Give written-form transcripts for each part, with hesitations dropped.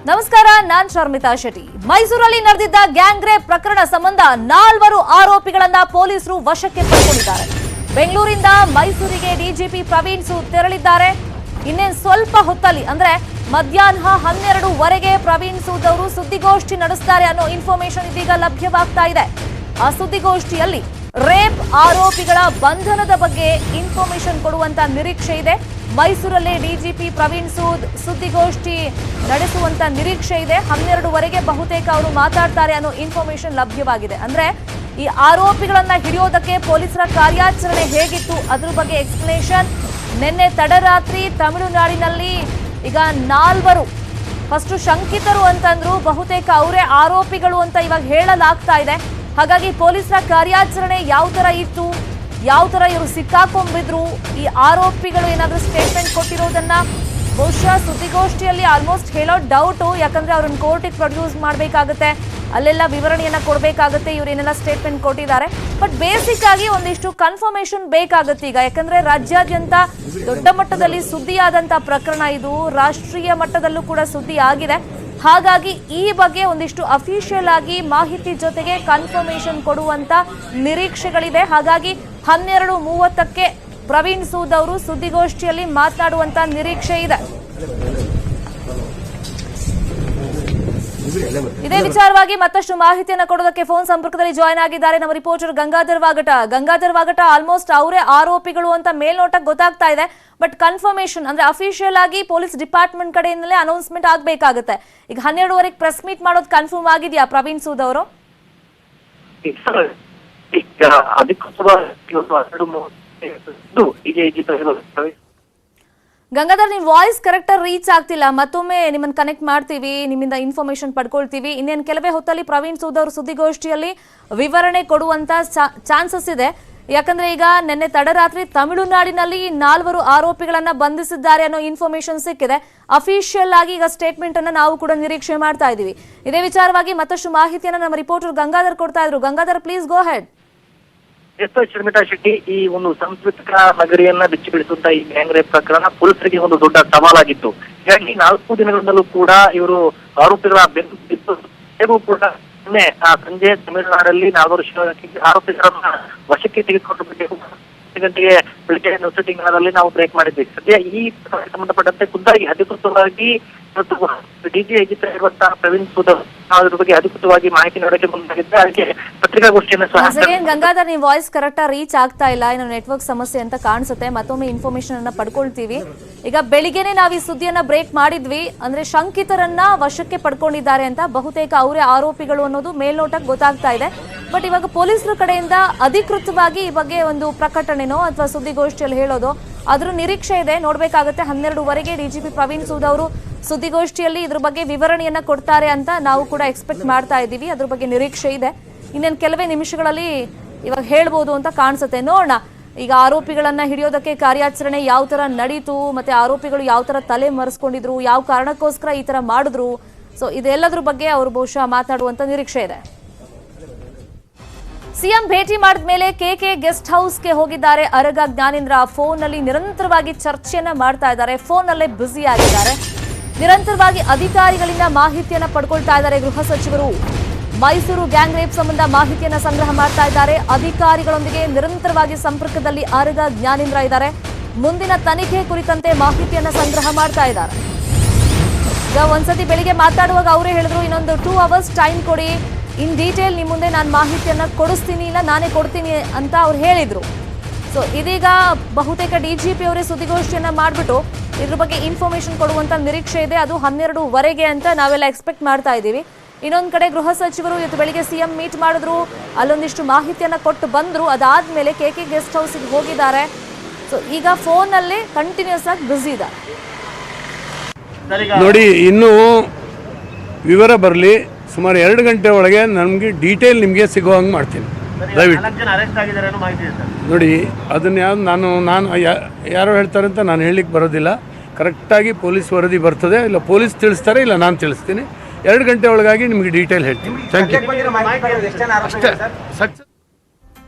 ನಮಸ್ಕಾರ, ನಾನ್ ಶರ್ಮಿತಾ ಶೆಟ್ಟಿ. ಮೈಸೂರಲ್ಲಿ ನಡೆದಿದ್ದ ಗ್ಯಾಂಗ್ ರೇಪ್ ಪ್ರಕರಣ ಸಂಬಂಧ 4 ಆರೋಪಿಗಳನ್ನ ಪೊಲೀಸರು ವಶಕ್ಕೆ ಪಡೆದುಕೊಂಡಿದ್ದಾರೆ. ಬೆಂಗಳೂರಿಂದ ಮೈಸೂರಿಗೆ ಡಿಜಿಪಿ ಪ್ರವೀಣ್ ಸೂದ್ ತೆರಳಿದ್ದಾರೆ. ಇನ್ನೇನು ಸ್ವಲ್ಪ ಹೊತ್ತಲ್ಲಿ ಅಂದ್ರೆ ಮಧ್ಯಾಹ್ನ 12:15 ಪ್ರವೀಣ್ ಸೂದ್ ಅವರು ಸುದ್ದಿಗೋಷ್ಠಿ ನಡೆಸ್ತಾರೆ ಅನ್ನೋ ಇನ್ಫಾರ್ಮೇಶನ್ ಇದೀಗ ಲಭ್ಯವಾಗ್ತಾ ಇದೆ. ಆ ಸುದ್ದಿಗೋಷ್ಠಿಯಲ್ಲಿ ರೇಪ್ ಆರೋಪಿಗಳ ಬಂಧನದ ಬಗ್ಗೆ ಇನ್ಫಾರ್ಮೇಶನ್ ಕೊಡುವಂತ ನಿರೀಕ್ಷೆ ಇದೆ. ಮೈಸೂರಲ್ಲಿ ಡಿಜಿಪಿ ಪ್ರವೀಣ್ ಸೂದ್ ಸುದ್ದಿಗೋಷ್ಠಿ ನಡೆಸುವಂತ ನಿರೀಕ್ಷೆ ಇದೆ. 12:15 ಬಹುತೇಕ ಅವರು ಮಾತಾಡ್ತಾರೆ ಅನ್ನೋ ಇನ್ಫಾರ್ಮೇಶನ್ ಲಭ್ಯವಾಗಿದೆ. ಅಂದ್ರೆ ಈ ಆರೋಪಿಗಳನ್ನ ಹಿಡಿಯೋದಕ್ಕೆ ಪೊಲೀಸರ ಕಾರ್ಯಾಚರಣೆ ಹೇಗಿತ್ತು ಅದ್ರ ಬಗ್ಗೆ ಎಕ್ಸ್ಪ್ಲನೇಷನ್. ನಿನ್ನೆ ತಡರಾತ್ರಿ ತಮಿಳುನಾಡಿನಲ್ಲಿ ಈಗ 4 ಫಸ್ಟ್ ಶಂಕಿತರು ಅಂತಂದ್ರು, ಬಹುತೇಕ ಅವರೇ ಆರೋಪಿಗಳು ಅಂತ ಇವಾಗ ಹೇಳಲಾಗ್ತಾ ಇದೆ. ಹಾಗಾಗಿ ಪೊಲೀಸರ ಕಾರ್ಯಾಚರಣೆ ಯಾವ ತರ ಇತ್ತು, ಯಾವ ತರ ಇವರು ಸಿಕ್ಕಾಕೊಂಡಿದ್ರು, ಈ ಆರೋಪಿಗಳು ಏನಾದ್ರೂ ಸ್ಟೇಟ್ಮೆಂಟ್ ಕೊಟ್ಟಿರೋದನ್ನ ಬಹುಶಃ ಸುದ್ದಿಗೋಷ್ಠಿಯಲ್ಲಿ ಆಲ್ಮೋಸ್ಟ್ ಹೇಳೋ ಡೌಟು. ಯಾಕಂದ್ರೆ ಅವ್ರನ್ನ ಕೋರ್ಟಿಗೆ ಪ್ರೊಡ್ಯೂಸ್ ಮಾಡಬೇಕಾಗುತ್ತೆ, ಅಲ್ಲೆಲ್ಲ ವಿವರಣೆಯನ್ನ ಕೊಡಬೇಕಾಗುತ್ತೆ, ಇವರೇನೆಲ್ಲ ಸ್ಟೇಟ್ಮೆಂಟ್ ಕೊಟ್ಟಿದ್ದಾರೆ. ಬಟ್ ಬೇಸಿಕ್ ಆಗಿ ಒಂದಿಷ್ಟು ಕನ್ಫರ್ಮೇಶನ್ ಬೇಕಾಗುತ್ತೆ ಈಗ. ಯಾಕಂದ್ರೆ ರಾಜ್ಯಾದ್ಯಂತ ದೊಡ್ಡ ಮಟ್ಟದಲ್ಲಿ ಸುದ್ದಿಯಾದಂತ ಪ್ರಕರಣ ಇದು, ರಾಷ್ಟ್ರೀಯ ಮಟ್ಟದಲ್ಲೂ ಕೂಡ ಸುದ್ದಿ ಆಗಿದೆ. ಹಾಗಾಗಿ ಈ ಬಗ್ಗೆ ಒಂದಿಷ್ಟು ಅಫಿಷಿಯಲ್ ಆಗಿ ಮಾಹಿತಿ ಜೊತೆಗೆ ಕನ್ಫರ್ಮೇಶನ್ ಕೊಡುವಂತ ನಿರೀಕ್ಷೆಗಳಿದೆ. ಹಾಗಾಗಿ 12:30ಕ್ಕೆ ಪ್ರವೀಣ್ ಸೂದ್ ಅವರು ಸುದ್ದಿಗೋಷ್ಠಿಯಲ್ಲಿ ಮಾತನಾಡುವಂತ ನಿರೀಕ್ಷೆ ಇದೆ. ಇದೇ ವಿಚಾರವಾಗಿ ಮತ್ತಷ್ಟು ಮಾಹಿತಿಯನ್ನು ಕೊಡೋದಕ್ಕೆ ಫೋನ್ ಸಂಪರ್ಕದಲ್ಲಿ ಜಾಯ್ನ್ ಆಗಿದ್ದಾರೆ ನಮ್ಮ ರಿಪೋರ್ಟರ್ ಗಂಗಾಧರ್ ವಾಗಟ. ಆಲ್ಮೋಸ್ಟ್ ಅವರೇ ಆರೋಪಿಗಳು ಅಂತ ಮೇಲ್ನೋಟಕ್ಕೆ ಗೊತ್ತಾಗ್ತಾ ಇದೆ. ಬಟ್ ಕನ್ಫರ್ಮೇಶನ್ ಅಂದ್ರೆ ಅಫಿಷಿಯಲ್ ಆಗಿ ಪೊಲೀಸ್ ಡಿಪಾರ್ಟ್ಮೆಂಟ್ ಕಡೆಯಿಂದಲೇ ಅನೌನ್ಸ್ಮೆಂಟ್ ಆಗ್ಬೇಕಾಗುತ್ತೆ. ಈಗ 12:15 ಪ್ರೆಸ್ ಮೀಟ್ ಮಾಡೋದು ಕನ್ಫರ್ಮ್ ಆಗಿದೆಯಾ ಪ್ರವೀಣ್ ಸೂದ್ ಅವರು? ಗಂಗಾಧರ್, ನಿಮ್ ವಾಯ್ಸ್ ಕರೆಕ್ಟ್ ಆಗಿ ರೀಚ್ ಆಗ್ತಿಲ್ಲ. ಮತ್ತೊಮ್ಮೆ ನಿಮ್ಮನ್ನ ಕನೆಕ್ಟ್ ಮಾಡ್ತೀವಿ, ನಿಮ್ಮಿಂದ ಇನ್ಫಾರ್ಮೇಶನ್ ಪಡ್ಕೊಳ್ತೀವಿ. ಇನ್ನೇನು ಕೆಲವೇ ಹೊತ್ತಲ್ಲಿ ಪ್ರವೀಣ್ ಸೂದ್ ಅವರು ಸುದ್ದಿಗೋಷ್ಠಿಯಲ್ಲಿ ವಿವರಣೆ ಕೊಡುವಂತ ಚಾನ್ಸಸ್ ಇದೆ. ಯಾಕಂದ್ರೆ ಈಗ ನಿನ್ನೆ ತಡರಾತ್ರಿ ತಮಿಳುನಾಡಿನಲ್ಲಿ 4 ಆರೋಪಿಗಳನ್ನ ಬಂಧಿಸಿದ್ದಾರೆ ಅನ್ನೋ ಇನ್ಫಾರ್ಮೇಶನ್ ಸಿಕ್ಕಿದೆ. ಅಫಿಷಿಯಲ್ ಆಗಿ ಈಗ ಸ್ಟೇಟ್ಮೆಂಟ್ ಅನ್ನ ನಾವು ಕೂಡ ನಿರೀಕ್ಷೆ ಮಾಡ್ತಾ ಇದೀವಿ. ಇದೇ ವಿಚಾರವಾಗಿ ಮತ್ತಷ್ಟು ಮಾಹಿತಿಯನ್ನ ನಮ್ಮ ರಿಪೋರ್ಟರ್ ಗಂಗಾಧರ್ ಕೊಡ್ತಾ ಇದ್ರು. Gangadhar, please go head. Sharmita Shetty, ಈ ಒಂದು ಸಾಂಸ್ಕೃತಿಕ ನಗರಿಯನ್ನ ಬೆಚ್ಚಿಬಿಡಿಸುವಂತ ಈ ಗ್ಯಾಂಗ್ ರೇಪ್ ಪ್ರಕರಣ ಪೊಲೀಸರಿಗೆ ಒಂದು ದೊಡ್ಡ ಸವಾಲಾಗಿತ್ತು. ಹೀಗಾಗಿ 4 ದಿನಗಳಿಂದಲೂ ಕೂಡ ಇವರು ಆರೋಪಿಗಳ ಬೆನ್ನು ಕೂಡ ಸಂಜೆ ತಮಿಳುನಾಡಲ್ಲಿ 4 ಆರೋಪಿಗಳನ್ನ ವಶಕ್ಕೆ ತೆಗೆದುಕೊಂಡು ಗಂಟೆಗೆ ಬೆಳಿಗ್ಗೆ ನ್ಯೂಸ್ ನಾವು ಬ್ರೇಕ್ ಮಾಡಿದ್ವಿ. ಸದ್ಯ ಈ ಸಂಬಂಧಪಟ್ಟಂತೆ ಖುದ್ದಾಗಿ ಅಧಿಕೃತವಾಗಿ ಡಿಜಿ ಇರುವಂತಹ ಪ್ರವೀಣ್ ಸೂದ್ ಅದ್ರ ಬಗ್ಗೆ ಅಧಿಕೃತವಾಗಿ ಮಾಹಿತಿ ನೀಡೋಕೆ ಮುಂದಾಗಿದ್ದೆ. ಅದಕ್ಕೆ ಪತ್ರಿಕಾಗೋಷ್ಠಿಯನ್ನು ಗಂಗಾಧರ್, ನೀವು ವಾಯ್ಸ್ ಕರೆಕ್ಟ್ ಆಗಿ ರೀಚ್ ಆಗ್ತಾ ಇಲ್ಲ, ಏನೋ ನೆಟ್ವರ್ಕ್ ಸಮಸ್ಯೆ ಅಂತ ಕಾಣಿಸುತ್ತೆ. ಮತ್ತೊಮ್ಮೆ ಇನ್ಫಾರ್ಮೇಶನ್ ಅನ್ನ ಪಡ್ಕೊಳ್ತೀವಿ. ಈಗ ಬೆಳಿಗ್ಗೆನೆ ನಾವು ಈ ಸುದ್ದಿಯನ್ನ ಬ್ರೇಕ್ ಮಾಡಿದ್ವಿ. ಅಂದ್ರೆ ಶಂಕಿತರನ್ನ ವಶಕ್ಕೆ ಪಡ್ಕೊಂಡಿದ್ದಾರೆ ಅಂತ, ಬಹುತೇಕ ಅವರೇ ಆರೋಪಿಗಳು ಅನ್ನೋದು ಮೇಲ್ನೋಟಕ್ಕೆ ಗೊತ್ತಾಗ್ತಾ ಇದೆ. ಬಟ್ ಇವಾಗ ಪೊಲೀಸರ ಕಡೆಯಿಂದ ಅಧಿಕೃತವಾಗಿ ಈ ಬಗ್ಗೆ ಒಂದು ಪ್ರಕಟಣೆನೋ ಅಥವಾ ಸುದ್ದಿಗೋಷ್ಠಿಯಲ್ಲಿ ಹೇಳೋದು ಅದ್ರ ನಿರೀಕ್ಷೆ ಇದೆ. ನೋಡ್ಬೇಕಾಗುತ್ತೆ. 12:15 ಡಿಜಿಪಿ ಪ್ರವೀಣ್ ಸೂದ್ ಅವರು ಸುದ್ದಿಗೋಷ್ಠಿಯಲ್ಲಿ ಇದ್ರ ಬಗ್ಗೆ ವಿವರಣೆಯನ್ನ ಕೊಡ್ತಾರೆ ಅಂತ ನಾವು ಕೂಡ ಎಕ್ಸ್ಪೆಕ್ಟ್ ಮಾಡ್ತಾ ಇದ್ದೀವಿ. ಅದ್ರ ಬಗ್ಗೆ ನಿರೀಕ್ಷೆ ಇದೆ. ಇನ್ನೇನು ಕೆಲವೇ ನಿಮಿಷಗಳಲ್ಲಿ ಇವಾಗ ಹೇಳ್ಬೋದು ಅಂತ ಕಾಣಿಸುತ್ತೆ. ನೋಡೋಣ ಈಗ ಆರೋಪಿಗಳನ್ನ ಹಿಡಿಯೋದಕ್ಕೆ ಕಾರ್ಯಾಚರಣೆ ಯಾವ ತರ ನಡೀತು, ಮತ್ತೆ ಆರೋಪಿಗಳು ಯಾವ ತರ ತಲೆ ಮರೆಸ್ಕೊಂಡಿದ್ರು, ಯಾವ ಕಾರಣಕ್ಕೋಸ್ಕರ ಈ ತರ ಮಾಡಿದ್ರು. ಸೊ ಇದೆಲ್ಲದ್ರ ಬಗ್ಗೆ ಅವರು ಬಹುಶಃ ಮಾತಾಡುವಂತ ನಿರೀಕ್ಷೆ ಇದೆ. ಸಿಎಂ ಭೇಟಿ ಮಾಡಿದ ಮೇಲೆ ಕೆಕೆ ಗೆಸ್ಟ್ ಹೌಸ್ಗೆ ಹೋಗಿದ್ದಾರೆ ಅರಗ ಜ್ಞಾನೇಂದ್ರ. ಫೋನ್ ನಲ್ಲಿ ನಿರಂತರವಾಗಿ ಚರ್ಚೆಯನ್ನ ಮಾಡ್ತಾ ಇದ್ದಾರೆ, ಫೋನ್ ನಲ್ಲೇ ಬ್ಯುಸಿ ಆಗಿದ್ದಾರೆ. ನಿರಂತರವಾಗಿ ಅಧಿಕಾರಿಗಳಿಂದ ಮಾಹಿತಿಯನ್ನ ಪಡ್ಕೊಳ್ತಾ ಇದ್ದಾರೆ ಗೃಹ ಸಚಿವರು. ಮೈಸೂರು ಗ್ಯಾಂಗ್ ರೇಪ್ ಸಂಬಂಧ ಮಾಹಿತಿಯನ್ನ ಸಂಗ್ರಹ ಮಾಡ್ತಾ ಇದ್ದಾರೆ. ಅಧಿಕಾರಿಗಳೊಂದಿಗೆ ನಿರಂತರವಾಗಿ ಸಂಪರ್ಕದಲ್ಲಿ ಅರಗ ಜ್ಞಾನೇಂದ್ರ ಇದ್ದಾರೆ. ಮುಂದಿನ ತನಿಖೆ ಕುರಿತಂತೆ ಮಾಹಿತಿಯನ್ನ ಸಂಗ್ರಹ ಮಾಡ್ತಾ ಇದ್ದಾರೆ. ಈಗ ಒಂದ್ಸತಿ ಬೆಳಿಗ್ಗೆ ಮಾತಾಡುವಾಗ ಅವರೇ ಹೇಳಿದ್ರು, ಇನ್ನೊಂದು 2 ಅವರ್ಸ್ ಟೈಮ್ ಕೊಡಿ, ಇನ್ ಡೀಟೇಲ್ ನಿಮ್ಮ ಮುಂದೆ ನಾನು ಮಾಹಿತಿಯನ್ನ ಕೊಡಿಸ್ತೀನಿ, ಇಲ್ಲ ನಾನೇ ಕೊಡ್ತೀನಿ ಅಂತ ಅವ್ರು ಹೇಳಿದ್ರು. ಸೊ ಇದೀಗ ಬಹುತೇಕ ಡಿಜಿಪಿ ಅವರೇ ಸುದ್ದಿಗೋಷ್ಠಿಯನ್ನ ಮಾಡಿಬಿಟ್ಟು ಇದ್ರ ಬಗ್ಗೆ ಇನ್ಫಾರ್ಮೇಶನ್ ಕೊಡುವಂತ ನಿರೀಕ್ಷೆ ಇದೆ. ಅದು 12:15 ಅಂತ ನಾವೆಲ್ಲ ಎಕ್ಸ್ಪೆಕ್ಟ್ ಮಾಡ್ತಾ ಇದ್ದೀವಿ. ಇನ್ನೊಂದು ಕಡೆ ಗೃಹ ಸಚಿವರು ಇವತ್ತು ಬೆಳಿಗ್ಗೆ ಸಿಎಂ ಮೀಟ್ ಮಾಡಿದ್ರು, ಅಲ್ಲೊಂದಿಷ್ಟು ಮಾಹಿತಿಯನ್ನ ಕೊಟ್ಟು ಬಂದ್ರು. ಅದಾದ್ಮೇಲೆ ಕೆಕೆ ಗೆಸ್ಟ್ ಹೌಸ್ಗೆ ಹೋಗಿದ್ದಾರೆ. ಸೊ ಈಗ ಫೋನ್ ನಲ್ಲಿ ಕಂಟಿನ್ಯೂಸ್ ಆಗಿ ಬ್ಯುಸಿ ಇದ್ದಾರೆ. ನೋಡಿ, ಇನ್ನೂ ವಿವರ ಬರಲಿ. ಸುಮಾರು 2 ಗಂಟೆ ಒಳಗೆ ನಮಗೆ ಡೀಟೇಲ್ ನಿಮಗೆ ಸಿಗೋ ಹಂಗೆ ಮಾಡ್ತೀನಿ. ದಯವಿಟ್ಟು ನೋಡಿ, ಅದನ್ನು ನಾನು ಯಾರೋ ಹೇಳ್ತಾರೆ ಅಂತ ನಾನು ಹೇಳಲಿಕ್ಕೆ ಬರೋದಿಲ್ಲ. ಕರೆಕ್ಟಾಗಿ ಪೊಲೀಸ್ ವರದಿ ಬರ್ತದೆ, ಇಲ್ಲ ಪೊಲೀಸ್ ತಿಳಿಸ್ತಾರೆ, ಇಲ್ಲ ನಾನು ತಿಳಿಸ್ತೀನಿ. 2 ಗಂಟೆ ಒಳಗಾಗಿ ನಿಮಗೆ ಡೀಟೇಲ್ ಹೇಳ್ತೀನಿ. Thank you. ಅಷ್ಟೇ.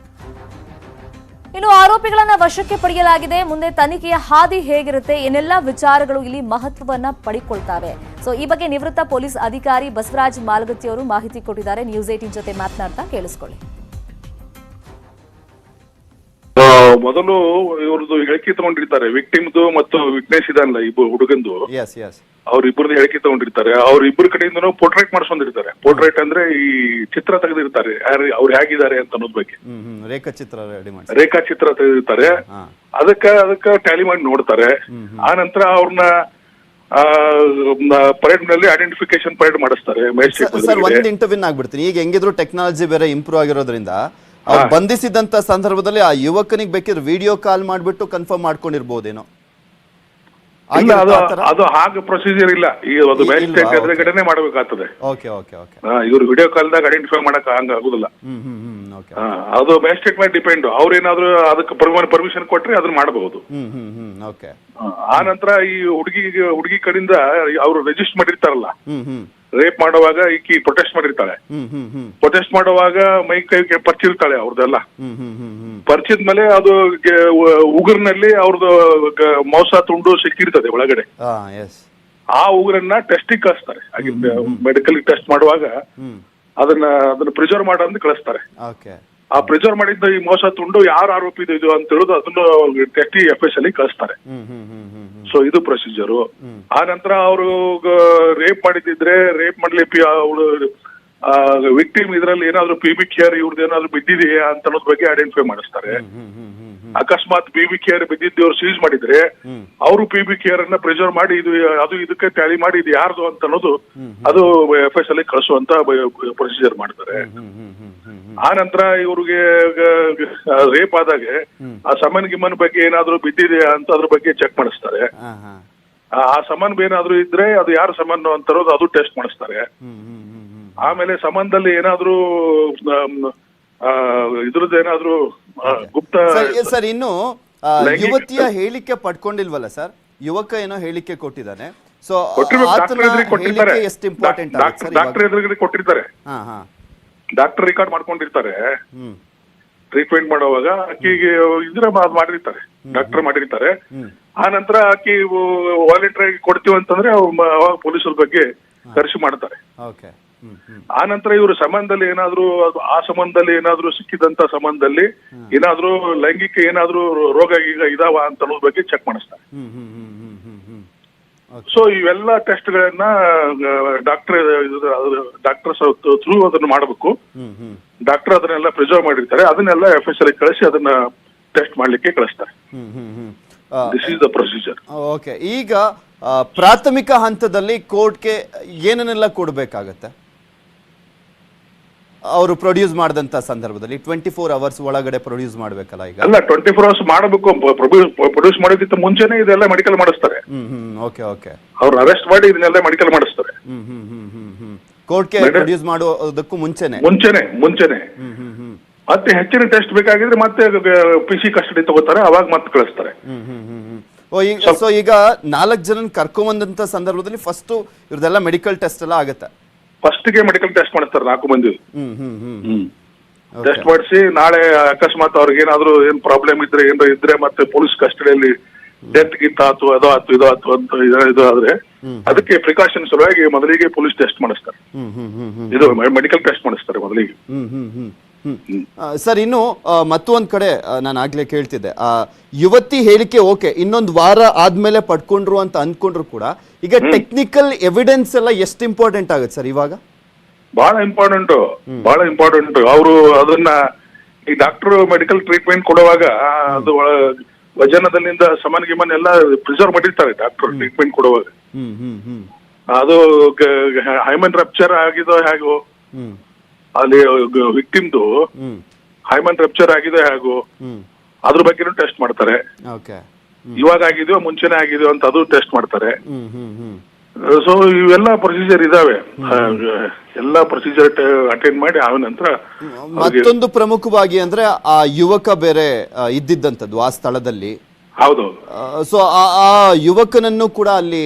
ಇನ್ನು ಆರೋಪಿಗಳನ್ನ ವಶಕ್ಕೆ ಪಡೆಯಲಾಗಿದೆ. ಮುಂದೆ ತನಿಖೆಯ ಹಾದಿ ಹೇಗಿರುತ್ತೆ, ಏನೆಲ್ಲ ವಿಚಾರಗಳು ಇಲ್ಲಿ ಮಹತ್ವವನ್ನ ಪಡೆದುಕೊಳ್ತಾವೆ. ಸೊ ಈ ಬಗ್ಗೆ ನಿವೃತ್ತ ಪೊಲೀಸ್ ಅಧಿಕಾರಿ ಬಸವರಾಜ್ ಮಾಲಗತ್ತಿ ಅವರು ಮಾಹಿತಿ ಕೊಟ್ಟಿದ್ದಾರೆ. ನ್ಯೂಸ್ 18 ಜೊತೆ ಮಾತನಾಡ್ತಾ ಕೇಳಿಸ್ಕೊಳ್ಳಿ. ಮೊದಲು ಇವ್ರದ್ದು ಹೇಳಿಕೆ ತಗೊಂಡಿರ್ತಾರೆ, ವಿಕ್ಟಿಮ್ದು ಮತ್ತು ವಿಟ್ನೆಸ್ ಇದಲ್ಲ ಇಬ್ಬರು ಹುಡುಗಂದು, ಅವ್ರಿಬ್ಬರದ್ದು ಹೇಳಿಕೆ ತಗೊಂಡಿರ್ತಾರೆ. ಅವ್ರಿಬ್ಬರ ಕಡೆಯಿಂದನೂ ಪೋರ್ಟ್ರೇಟ್ ಮಾಡಿಸ್ಕೊಂಡಿರ್ತಾರೆ. ಪೋರ್ಟ್ರೇಟ್ ಅಂದ್ರೆ ಈ ಚಿತ್ರ ತೆಗೆದಿರ್ತಾರೆ, ಅವ್ರು ಹೇಗಿದ್ದಾರೆ ಅಂತ ಅನ್ನೋದ್ ಬಗ್ಗೆ ರೇಖಾಚಿತ್ರ ತೆಗೆದಿರ್ತಾರೆ. ಅದಕ್ಕ ಟ್ಯಾಲಿ ಮಾಡಿ ನೋಡ್ತಾರೆ. ಆ ನಂತರ ಅವ್ರನ್ನ ಪರೇಡ್ ನಲ್ಲಿ ಐಡೆಂಟಿಫಿಕೇಶನ್ ಪರೇಡ್ ಮಾಡಿಸ್ತಾರೆ. ಒಂದ್ ಇಂಟರ್ವ್ಯೂ ಆಗ್ಬಿಡ್ತೀನಿ. ಈಗ ಹೆಂಗಿದ್ರು ಟೆಕ್ನಾಲಜಿ ಬೇರೆ ಇಂಪ್ರೂವ್ ಆಗಿರೋದ್ರಿಂದ ಅವ್ರು ಬಂಧಿಸಿದಂತ ಸಂದರ್ಭದಲ್ಲಿ ಆ ಯುವಕನಿಗೆ ಬೇಕಿದ್ರೆ ವಿಡಿಯೋ ಕಾಲ್ ಮಾಡ್ಬಿಟ್ಟು ಕನ್ಫರ್ಮ್ ಮಾಡ್ಕೊಂಡಿರ್ಬೋದೇನೋ. ಅದು ಹಾಗೆ ಪ್ರೊಸೀಜರ್ ಇಲ್ಲ. ಈಗ ಅದು ಮ್ಯಾಜಿಸ್ಟ್ರೇಟ್ ಎದುರುಗಡೆನೆ ಮಾಡಬೇಕಾಗ್ತದೆ. ಇವ್ರು ವಿಡಿಯೋ ಕಾಲ್ದಾಗ ಐಡೆಂಟಿಫೈ ಮಾಡಕ್ ಹಂಗ ಆಗುದಿಲ್ಲ. ಅದು ಮ್ಯಾಜಿಸ್ಟ್ರೇಟ್ ಮೇಲೆ ಡಿಪೆಂಡ್. ಅವ್ರೇನಾದ್ರು ಅದಕ್ಕೆ ಪರ್ಮಿಷನ್ ಕೊಟ್ರೆ ಅದನ್ನ ಮಾಡಬಹುದು. ಆ ನಂತರ ಈ ಹುಡುಗಿ ಕಡೆಯಿಂದ ಅವ್ರು ರಿಜಿಸ್ಟರ್ ಮಾಡಿರ್ತಾರಲ್ಲ, ರೇಪ್ ಮಾಡುವಾಗ ಈಕಿ ಪ್ರೊಟೆಸ್ಟ್ ಮಾಡಿರ್ತಾಳೆ. ಪ್ರೊಟೆಸ್ಟ್ ಮಾಡುವಾಗ ಮೈ ಕೈ ಪರಿಚಿರ್ತಾಳೆ ಅವ್ರದ್ದೆಲ್ಲ. ಪರಿಚಿದ ಮೇಲೆ ಅದು ಉಗುರ್ನಲ್ಲಿ ಅವ್ರದ್ದು ಮಾಂಸ ತುಂಡು ಸಿಕ್ಕಿರ್ತದೆ ಒಳಗಡೆ. ಆ ಉಗುರನ್ನ ಟೆಸ್ಟಿಗೆ ಕಳಿಸ್ತಾರೆ. ಮೆಡಿಕಲ್ ಟೆಸ್ಟ್ ಮಾಡುವಾಗ ಅದನ್ನ ಪ್ರಿಸರ್ವ್ ಮಾಡಂತ ಕಳಿಸ್ತಾರೆ. ಆ ಪ್ರಿಸರ್ವ್ ಮಾಡಿದ್ದ ಈ ಮೋಸ ತುಂಡು ಯಾರು ಆರೋಪಿ ಇದು ಅಂತ ಹೇಳುದು ಅದನ್ನು ಟೆಸ್ಟಿ FS ಅಲ್ಲಿ ಕಳಿಸ್ತಾರೆ. ಸೊ ಇದು ಪ್ರೊಸೀಜರು. ಆ ನಂತರ ಅವರು ರೇಪ್ ಮಾಡಿದ್ರೆ ರೇಪ್ ಮಾಡ್ಲಿಕ್ಕೆ ಅವಳು ವಿಕ್ಟಿಮ್ ಇದ್ರಲ್ಲಿ ಏನಾದ್ರು PB ಕೇರ್ ಇವ್ರದ್ದು ಏನಾದ್ರು ಬಿದ್ದಿದೆಯಾ ಅಂತ ಅನ್ನೋದ್ ಬಗ್ಗೆ ಐಡೆಂಟಿಫೈ ಮಾಡಿಸ್ತಾರೆ. ಅಕಸ್ಮಾತ್ PB ಕೇರ್ ಬಿದ್ದಿದ್ದು ಅವ್ರು ಸೀಸ್ ಮಾಡಿದ್ರೆ ಅವರು PB ಕೇರ್ ಅನ್ನ ಪ್ರಿಸರ್ವ್ ಮಾಡಿ ಅದು ಇದಕ್ಕೆ ಟ್ಯಾಲಿ ಮಾಡಿ ಇದು ಯಾರ್ದು ಅಂತ ಅನ್ನೋದು ಅದು FS ಅಲ್ಲಿ ಕಳಿಸುವಂತ ಪ್ರೊಸೀಜರ್ ಮಾಡ್ತಾರೆ. ಆ ನಂತರ ಇವ್ರಿಗೆ ರೇಪ್ ಆದಾಗ ಆ ಸಮನ್ ಗಿಮನ್ ಬಗ್ಗೆ ಏನಾದ್ರು ಬಿದ್ದಿದೆಯಾ ಅಂತ ಅದ್ರ ಬಗ್ಗೆ ಚೆಕ್ ಮಾಡಿಸ್ತಾರೆ. ಆ ಸಮನ್ ಏನಾದ್ರು ಇದ್ರೆ ಅದು ಯಾರು ಸಮನ್ ಅಂತ ಅದು ಟೆಸ್ಟ್ ಮಾಡಿಸ್ತಾರೆ. ಆಮೇಲೆ ಸಂಬಂಧದಲ್ಲಿ ಏನಾದ್ರು ಇದ್ರದ್ದು ಏನಾದ್ರು ಗುಪ್ತ ಸರ್ ಇನ್ನು ಯುವತಿಯ ಹೇಳಿಕೆ ಪಡ್ಕೊಂಡಿಲ್ವಲ್ಲ ಸರ್? ಯುವಕ ಏನೋ ಹೇಳಿಕೆ ಕೊಟ್ಟಿದ್ದಾನೆ. ಸೊ ಎಷ್ಟು ಇಂಪಾರ್ಟೆಂಟ್ ಡಾಕ್ಟರ್ ಎದುರುಗಡೆ ಕೊಟ್ಟಿರ್ತಾರೆ. ಡಾಕ್ಟರ್ ರೆಕಾರ್ಡ್ ಮಾಡ್ಕೊಂಡಿರ್ತಾರೆ. ಟ್ರೀಟ್ಮೆಂಟ್ ಮಾಡುವಾಗ ಆಕಿಗೆ ಇದ್ರ ಮಾಡಿರ್ತಾರೆ, ಡಾಕ್ಟರ್ ಮಾಡಿರ್ತಾರೆ. ಆ ನಂತರ ಆಕಿ ವಾಲಂಟರಿ ಆಗಿ ಕೊಡ್ತೀವಿ ಅಂತಂದ್ರೆ ಅವಾಗ ಪೊಲೀಸರ ಬಗ್ಗೆ ಕರೆಸಿ ಮಾಡ್ತಾರೆ. ಆ ನಂತರ ಇವರು ಸಂಬಂಧದಲ್ಲಿ ಏನಾದ್ರು ಆ ಸಂಬಂಧದಲ್ಲಿ ಏನಾದ್ರು ಸಿಕ್ಕಿದಂತ ಸಂಬಂಧದಲ್ಲಿ ಏನಾದ್ರು ಲೈಂಗಿಕ ಏನಾದ್ರು ರೋಗ ಈಗ ಇದಾವ ಅಂತ ಅನ್ನೋದ್ ಬಗ್ಗೆ ಚೆಕ್ ಮಾಡಿಸ್ತಾರೆ. ಸೊ ಇವೆಲ್ಲ ಟೆಸ್ಟ್ ಗಳನ್ನ ಡಾಕ್ಟರ್ಸ್ ಥ್ರೂ ಅದನ್ನ ಮಾಡಬೇಕು. ಡಾಕ್ಟರ್ ಅದನ್ನೆಲ್ಲ ಪ್ರಿಸರ್ವ್ ಮಾಡಿರ್ತಾರೆ. ಅದನ್ನೆಲ್ಲ FS ಅಲ್ಲಿ ಕಳಿಸಿ ಅದನ್ನ ಟೆಸ್ಟ್ ಮಾಡ್ಲಿಕ್ಕೆ ಕಳಿಸ್ತಾರೆ. This is the procedure. Okay, ಈಗ ಪ್ರಾಥಮಿಕ ಹಂತದಲ್ಲಿ ಕೋರ್ಟ್ಗೆ ಏನನ್ನೆಲ್ಲ ಕೊಡ್ಬೇಕಾಗತ್ತೆ ಅವರು ಪ್ರೊಡ್ಯೂಸ್ ಮಾಡಿದಂತ ಸಂದರ್ಭದಲ್ಲಿ? 24 hours ಒಳಗಡೆ ಪ್ರೊಡ್ಯೂಸ್ ಮಾಡ್ಬೇಕಲ್ಲ? ಈಗ ಅಲ್ಲ, 24 hours ಮಾಡಬೇಕು. ಪ್ರೊಡ್ಯೂಸ್ ಮಾಡೋದಕ್ಕಿಂತ ಮುಂಚೆನೆ ಇದೆಲ್ಲ ಮೆಡಿಕಲ್ ಮಾಡಿಸ್ತಾರೆ. ಅವ್ರು ಅರೆಸ್ಟ್ ಮಾಡಿ ಇದನ್ನೆಲ್ಲ ಮೆಡಿಕಲ್ ಮಾಡಿಸ್ತಾರೆ. ಕೋರ್ಟ್ಗೆ ಪ್ರೊಡ್ಯೂಸ್ ಮಾಡೋದಕ್ಕೂ ಮುಂಚೆನೆ ಮತ್ತೆ ಹೆಚ್ಚಿನ ಟೆಸ್ಟ್ ಬೇಕಾಗಿದ್ರೆ ಮತ್ತೆ PC ಕಸ್ಟಡಿ ತಗೋತಾರೆ. ಅವಾಗ ಮತ್ತೆ ಕಳಿಸ್ತಾರೆ. ಸೊ ಈಗ 4 ಜನ ಕರ್ಕೊಂಬಂದಂತ ಸಂದರ್ಭದಲ್ಲಿ ಫಸ್ಟ್ ಇವ್ರದೆಲ್ಲ ಮೆಡಿಕಲ್ ಟೆಸ್ಟ್ ಎಲ್ಲ ಆಗುತ್ತೆ. ಫಸ್ಟ್ ಗೆ ಮೆಡಿಕಲ್ ಟೆಸ್ಟ್ ಮಾಡಿಸ್ತಾರೆ 4 ಮಂದಿ. ಟೆಸ್ಟ್ ಮಾಡಿಸಿ ನಾಳೆ ಅಕಸ್ಮಾತ್ ಅವ್ರಿಗೆ ಏನಾದ್ರು ಏನ್ ಪ್ರಾಬ್ಲಮ್ ಇದ್ರೆ ಮತ್ತೆ ಪೊಲೀಸ್ ಕಸ್ಟಡಿಯಲ್ಲಿ ಡೆತ್ ಗಿತ್ ಆತು ಅದು ಆತು ಇದು ಆತು ಅಂತ ಇದು ಆದ್ರೆ ಅದಕ್ಕೆ ಪ್ರಿಕಾಷನ್ ಸಲುವಾಗಿ ಮೊದಲಿಗೆ ಪೊಲೀಸ್ ಟೆಸ್ಟ್ ಮಾಡಿಸ್ತಾರೆ. ಇದು ಮೆಡಿಕಲ್ ಟೆಸ್ಟ್ ಮಾಡಿಸ್ತಾರೆ ಮೊದಲಿಗೆ. ಸರ್ ಇನ್ನು ಮತ್ತೊಂದ್ ಕಡೆ ನಾನು ಆಗ್ಲೇ ಕೇಳ್ತಿದ್ದೆ, ಯುವತಿ ಹೇಳಿಕೆ ಓಕೆ, ಇನ್ನೊಂದು ವಾರ ಆದ್ಮೇಲೆ ಪಡ್ಕೊಂಡ್ರು ಅಂತ ಅನ್ಕೊಂಡ್ರು ಕೂಡ ಈಗ ಟೆಕ್ನಿಕಲ್ ಎವಿಡೆನ್ಸ್ ಎಲ್ಲ ಎಷ್ಟು ಇಂಪಾರ್ಟೆಂಟ್ ಆಗುತ್ತೆ ಸರ್ ಇವಾಗ? ಬಹಳ ಇಂಪಾರ್ಟೆಂಟ್. ಅವರು ಅದನ್ನ ಈ ಡಾಕ್ಟರ್ ಮೆಡಿಕಲ್ ಟ್ರೀಟ್ಮೆಂಟ್ ಕೊಡುವಾಗ ಅದು ವಜನದಲ್ಲಿಂದ ಸಮನ್ ಗಿಮನ್ ಎಲ್ಲ ಪ್ರಿಸರ್ವ್ ಮಾಡಿರ್ತಾರೆ ಡಾಕ್ಟರ್ ಟ್ರೀಟ್ಮೆಂಟ್ ಕೊಡುವಾಗ. ಅದು ಹೈಮನ್ ರಪ್ಚರ್ ಆಗಿದೋ ಹೇಗೋ, ಅಲ್ಲಿ ವಿಕ್ಟಿಮ್ದು ಹೈಮನ್ ರಪ್ಚರ್ ಆಗಿದೆ ಹೇಗೋ ಅದ್ರ ಬಗ್ಗೆನೂ ಟೆಸ್ಟ್ ಮಾಡ್ತಾರೆ. ಇವಾಗ ಆಗಿದೆಯೋ ಮುಂಚೆನೆ ಆಗಿದೆಯೋ ಅಂತ ಅದು ಟೆಸ್ಟ್ ಮಾಡ್ತಾರೆ. ಸೊ ಇವೆಲ್ಲ ಪ್ರೊಸೀಜರ್ ಇದಾವೆ. ಎಲ್ಲ ಪ್ರೊಸೀಜರ್ ಅಟೆಂಡ್ ಮಾಡಿ ಆದ ನಂತರ ಮತ್ತೊಂದು ಪ್ರಮುಖವಾಗಿ ಅಂದ್ರೆ ಆ ಯುವಕ ಬೇರೆ ಇದ್ದಿದ್ದಂಥದ್ದು ಆ ಸ್ಥಳದಲ್ಲಿ. ಹೌದು. ಸೊ ಆ ಯುವಕನನ್ನು ಕೂಡ ಅಲ್ಲಿ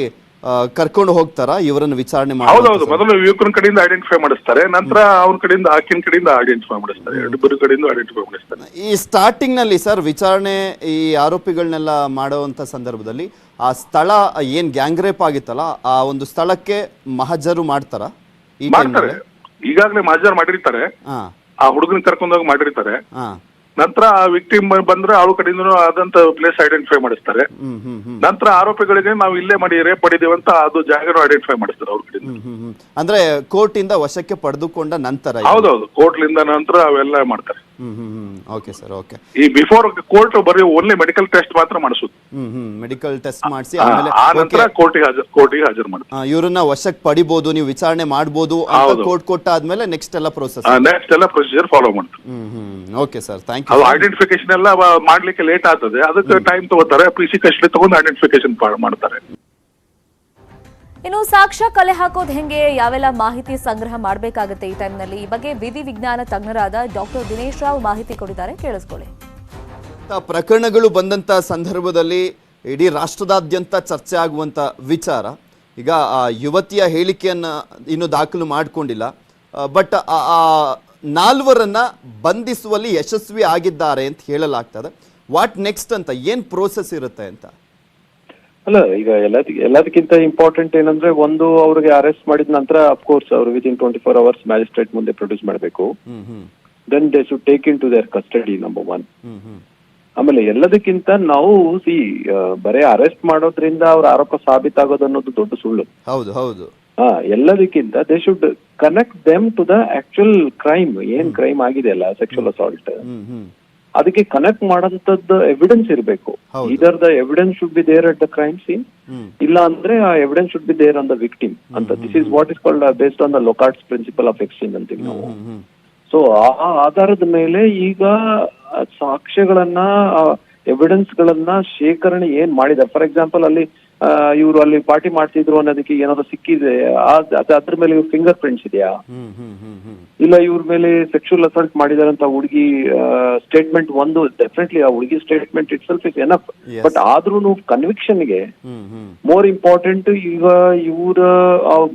ಕರ್ಕೊಂಡು ಹೋಗ್ತಾರಾ ಇವರನ್ನು ವಿಚಾರಣೆ ಹೌದೌದು, ಮೊದಲು ಯುವಕನ ಕಡೆಯಿಂದ ಐಡೆಂಟಿಫೈ ಮಾಡಿಸ್ತಾರೆ, ನಂತರ ಅವನ ಕಡೆಯಿಂದ ಆಕಿನ ಕಡೆಯಿಂದ ಐಡೆಂಟಿಫೈ ಮಾಡಿಸ್ತಾರೆ, ಎರಡಿಬ್ಬರ ಕಡೆಯಿಂದ ಐಡೆಂಟಿಫೈ ಮಾಡಿಸ್ತಾರೆ. ಈ ಸ್ಟಾರ್ಟಿಂಗ್ ನಲ್ಲಿ ಸರ್ ವಿಚಾರಣೆ ಈ ಆರೋಪಿಗಳನ್ನೆಲ್ಲ ಮಾಡುವಂತ ಸಂದರ್ಭದಲ್ಲಿ ಆ ಸ್ಥಳ ಏನ್ ಗ್ಯಾಂಗ್ ರೇಪ್ ಆಗಿತ್ತಲ್ಲ ಆ ಒಂದು ಸ್ಥಳಕ್ಕೆ ಮಹಜರು ಮಾಡ್ತಾರ? ಮಾಡ್ತಾರೆ, ಈಗಾಗಲೇ ಮಹಜರ್ ಮಾಡಿರ್ತಾರೆ, ಆ ಹುಡುಗನ ಕರ್ಕೊಂಡೋಗಿ ಮಾಡಿರ್ತಾರೆ. ನಂತರ ಆ ವಿಕ್ಟಿಮ್ ಬಂದ್ರೆ ಅವ್ರ ಕಡೆಯಿಂದ ಆದಂತ ಪ್ಲೇಸ್ ಐಡೆಂಟಿಫೈ ಮಾಡಿಸ್ತಾರೆ. ನಂತರ ಆರೋಪಿಗಳಿಗೆ ನಾವು ಇಲ್ಲೇ ಮಾಡಿ ರೇಪ್ ಮಾಡಿದೇವೆ ಅಂತ ಅದು ಜಾಗನೂ ಐಡೆಂಟಿಫೈ ಮಾಡಿಸ್ತಾರೆ ಅವ್ರ ಕಡೆಯಿಂದ. ಅಂದ್ರೆ ಕೋರ್ಟ್ ಇಂದ ವಶಕ್ಕೆ ಪಡೆದುಕೊಂಡ ನಂತರ? ಹೌದೌದು, ಕೋರ್ಟ್ ಲಿಂದ ನಂತರ ಅವೆಲ್ಲ ಮಾಡ್ತಾರೆ. Okay sir, okay. ಈ ಬಿಫೋರ್ ಕೋರ್ಟ್ ಬರೀ ಓನ್ಲಿ ಮೆಡಿಕಲ್ ಟೆಸ್ಟ್ ಮಾತ್ರ ಮಾಡಿಸೋದು. ಮೆಡಿಕಲ್ ಟೆಸ್ಟ್ ಮಾಡಿಸಿ ಆ ನಂತರ ಕೋರ್ಟಿಗೆ ಹಾಜರು ಮಾಡ್ತಾರೆ. ಇವ್ರನ್ನ ವಶಕ್ಕೆ ಪಡಿಬಹುದು, ನೀವು ವಿಚಾರಣೆ ಮಾಡಬಹುದು ಅಂತ ಕೋರ್ಟ್ ಕೊಟ್ಟ ಆದ್ಮೇಲೆ ನೆಕ್ಸ್ಟ್ ಎಲ್ಲ ಪ್ರೊಸೀಜರ್ ಫಾಲೋ ಮಾಡ್ತಾರೆ. Okay sir, thank you. ಅದು ಐಡೆಂಟಿಫಿಕೇಶನ್ ಎಲ್ಲ ಮಾಡ್ಲಿಕ್ಕೆ ಲೇಟ್ ಆಗ್ತದೆ, ಅದಕ್ಕೆ ಟೈಮ್ ತಗೋತಾರೆ. PC ಕಸ್ಟಡಿ ತಗೊಂಡು ಐಡೆಂಟಿಫಿಕೇಶನ್ ಮಾಡ್ತಾರೆ. ಇನ್ನು ಸಾಕ್ಷ್ಯ ಕಲೆ ಹಾಕೋದು ಹೆಂಗೆ, ಯಾವೆಲ್ಲ ಮಾಹಿತಿ ಸಂಗ್ರಹ ಮಾಡಬೇಕಾಗುತ್ತೆ ಈ ಟೈಮ್ನಲ್ಲಿ, ಈ ಬಗ್ಗೆ ವಿಧಿ ವಿಜ್ಞಾನ ತಜ್ಞರಾದ ಡಾಕ್ಟರ್ ದಿನೇಶ್ ರಾವ್ ಮಾಹಿತಿ ಕೊಟ್ಟಿದ್ದಾರೆ, ಕೇಳಿಸ್ಕೊಳ್ಳಿ. ಪ್ರಕರಣಗಳು ಬಂದಂತ ಸಂದರ್ಭದಲ್ಲಿ ಇಡೀ ರಾಷ್ಟ್ರದಾದ್ಯಂತ ಚರ್ಚೆ ಆಗುವಂತ ವಿಚಾರ. ಈಗ ಆ ಯುವತಿಯ ಹೇಳಿಕೆಯನ್ನ ಇನ್ನು ದಾಖಲು ಮಾಡಿಕೊಂಡಿಲ್ಲ, ಬಟ್ ಆ 4 ಬಂಧಿಸುವಲ್ಲಿ ಯಶಸ್ವಿ ಆಗಿದ್ದಾರೆ ಅಂತ ಹೇಳಲಾಗ್ತದೆ. ವಾಟ್ ನೆಕ್ಸ್ಟ್ ಅಂತ, ಏನ್ ಪ್ರೋಸೆಸ್ ಇರುತ್ತೆ ಅಂತ? ಅಲ್ಲ, ಈಗ ಎಲ್ಲದಕ್ಕಿಂತ ಇಂಪಾರ್ಟೆಂಟ್ ಏನಂದ್ರೆ, ಒಂದು ಅವ್ರಿಗೆ ಅರೆಸ್ಟ್ ಮಾಡಿದ ನಂತರ ಅಫ್ಕೋರ್ಸ್ ಅವರು ವಿತಿನ್ 24 hours ಮ್ಯಾಜಿಸ್ಟ್ರೇಟ್ ಮುಂದೆ ಪ್ರೊಡ್ಯೂಸ್ ಮಾಡಬೇಕು. Then they should take into their custody, number 1. ಆಮೇಲೆ ಎಲ್ಲದಕ್ಕಿಂತ ನಾವು ಬರೇ ಅರೆಸ್ಟ್ ಮಾಡೋದ್ರಿಂದ ಅವ್ರ ಆರೋಪ ಸಾಬೀತಾಗೋದು ಅನ್ನೋದು ದೊಡ್ಡ ಸುಳ್ಳು. ಹೌದು ಹೌದು. ಎಲ್ಲದಕ್ಕಿಂತ they should connect them to the actual crime. ಏನ್ ಕ್ರೈಮ್ ಆಗಿದೆ ಅಲ್ಲ, ಸೆಕ್ಷುವಲ್ ಅಸಾಲ್ಟ್, ಅದಕ್ಕೆ ಕನೆಕ್ಟ್ ಮಾಡೋಂಥದ್ದು ಎವಿಡೆನ್ಸ್ ಇರಬೇಕು. Either the evidence should be there at the crime scene, ಇಲ್ಲ ಅಂದ್ರೆ ಆ evidence should be there on the victim ಅಂತ. This is what is called based on the Locard's principle of exchange ಅಂತೀವಿ ನಾವು. So ಆ ಆಧಾರದ ಮೇಲೆ ಈಗ ಸಾಕ್ಷ್ಯಗಳನ್ನ, ಎವಿಡೆನ್ಸ್ ಗಳನ್ನ ಶೇಖರಣೆ ಏನ್ ಮಾಡಿದ್ದಾರೆ. ಫಾರ್ ಎಕ್ಸಾಂಪಲ್ ಅಲ್ಲಿ ಇವರು ಅಲ್ಲಿ ಪಾರ್ಟಿ ಮಾಡ್ತಿದ್ರು ಅನ್ನೋದಕ್ಕೆ ಏನಾದ್ರು ಸಿಕ್ಕಿದೆ, ಅದ್ರ ಮೇಲೆ ಇವ್ರ ಫಿಂಗರ್ ಪ್ರಿಂಟ್ಸ್ ಇದೆಯಾ, ಇಲ್ಲ ಇವ್ರ ಮೇಲೆ ಸೆಕ್ಷುವಲ್ ಅಸಾಲ್ಟ್ ಮಾಡಿದಾರಂತ ಹುಡುಗಿ ಸ್ಟೇಟ್ಮೆಂಟ್ ಒಂದು ಡೆಫಿನೆಟ್ಲಿ ಆ ಹುಡುಗಿ statement it self is enough. But ಆದ್ರೂ ಕನ್ವಿಕ್ಷನ್ಗೆ ಮೋರ್ ಇಂಪಾರ್ಟೆಂಟ್ ಈಗ ಇವರ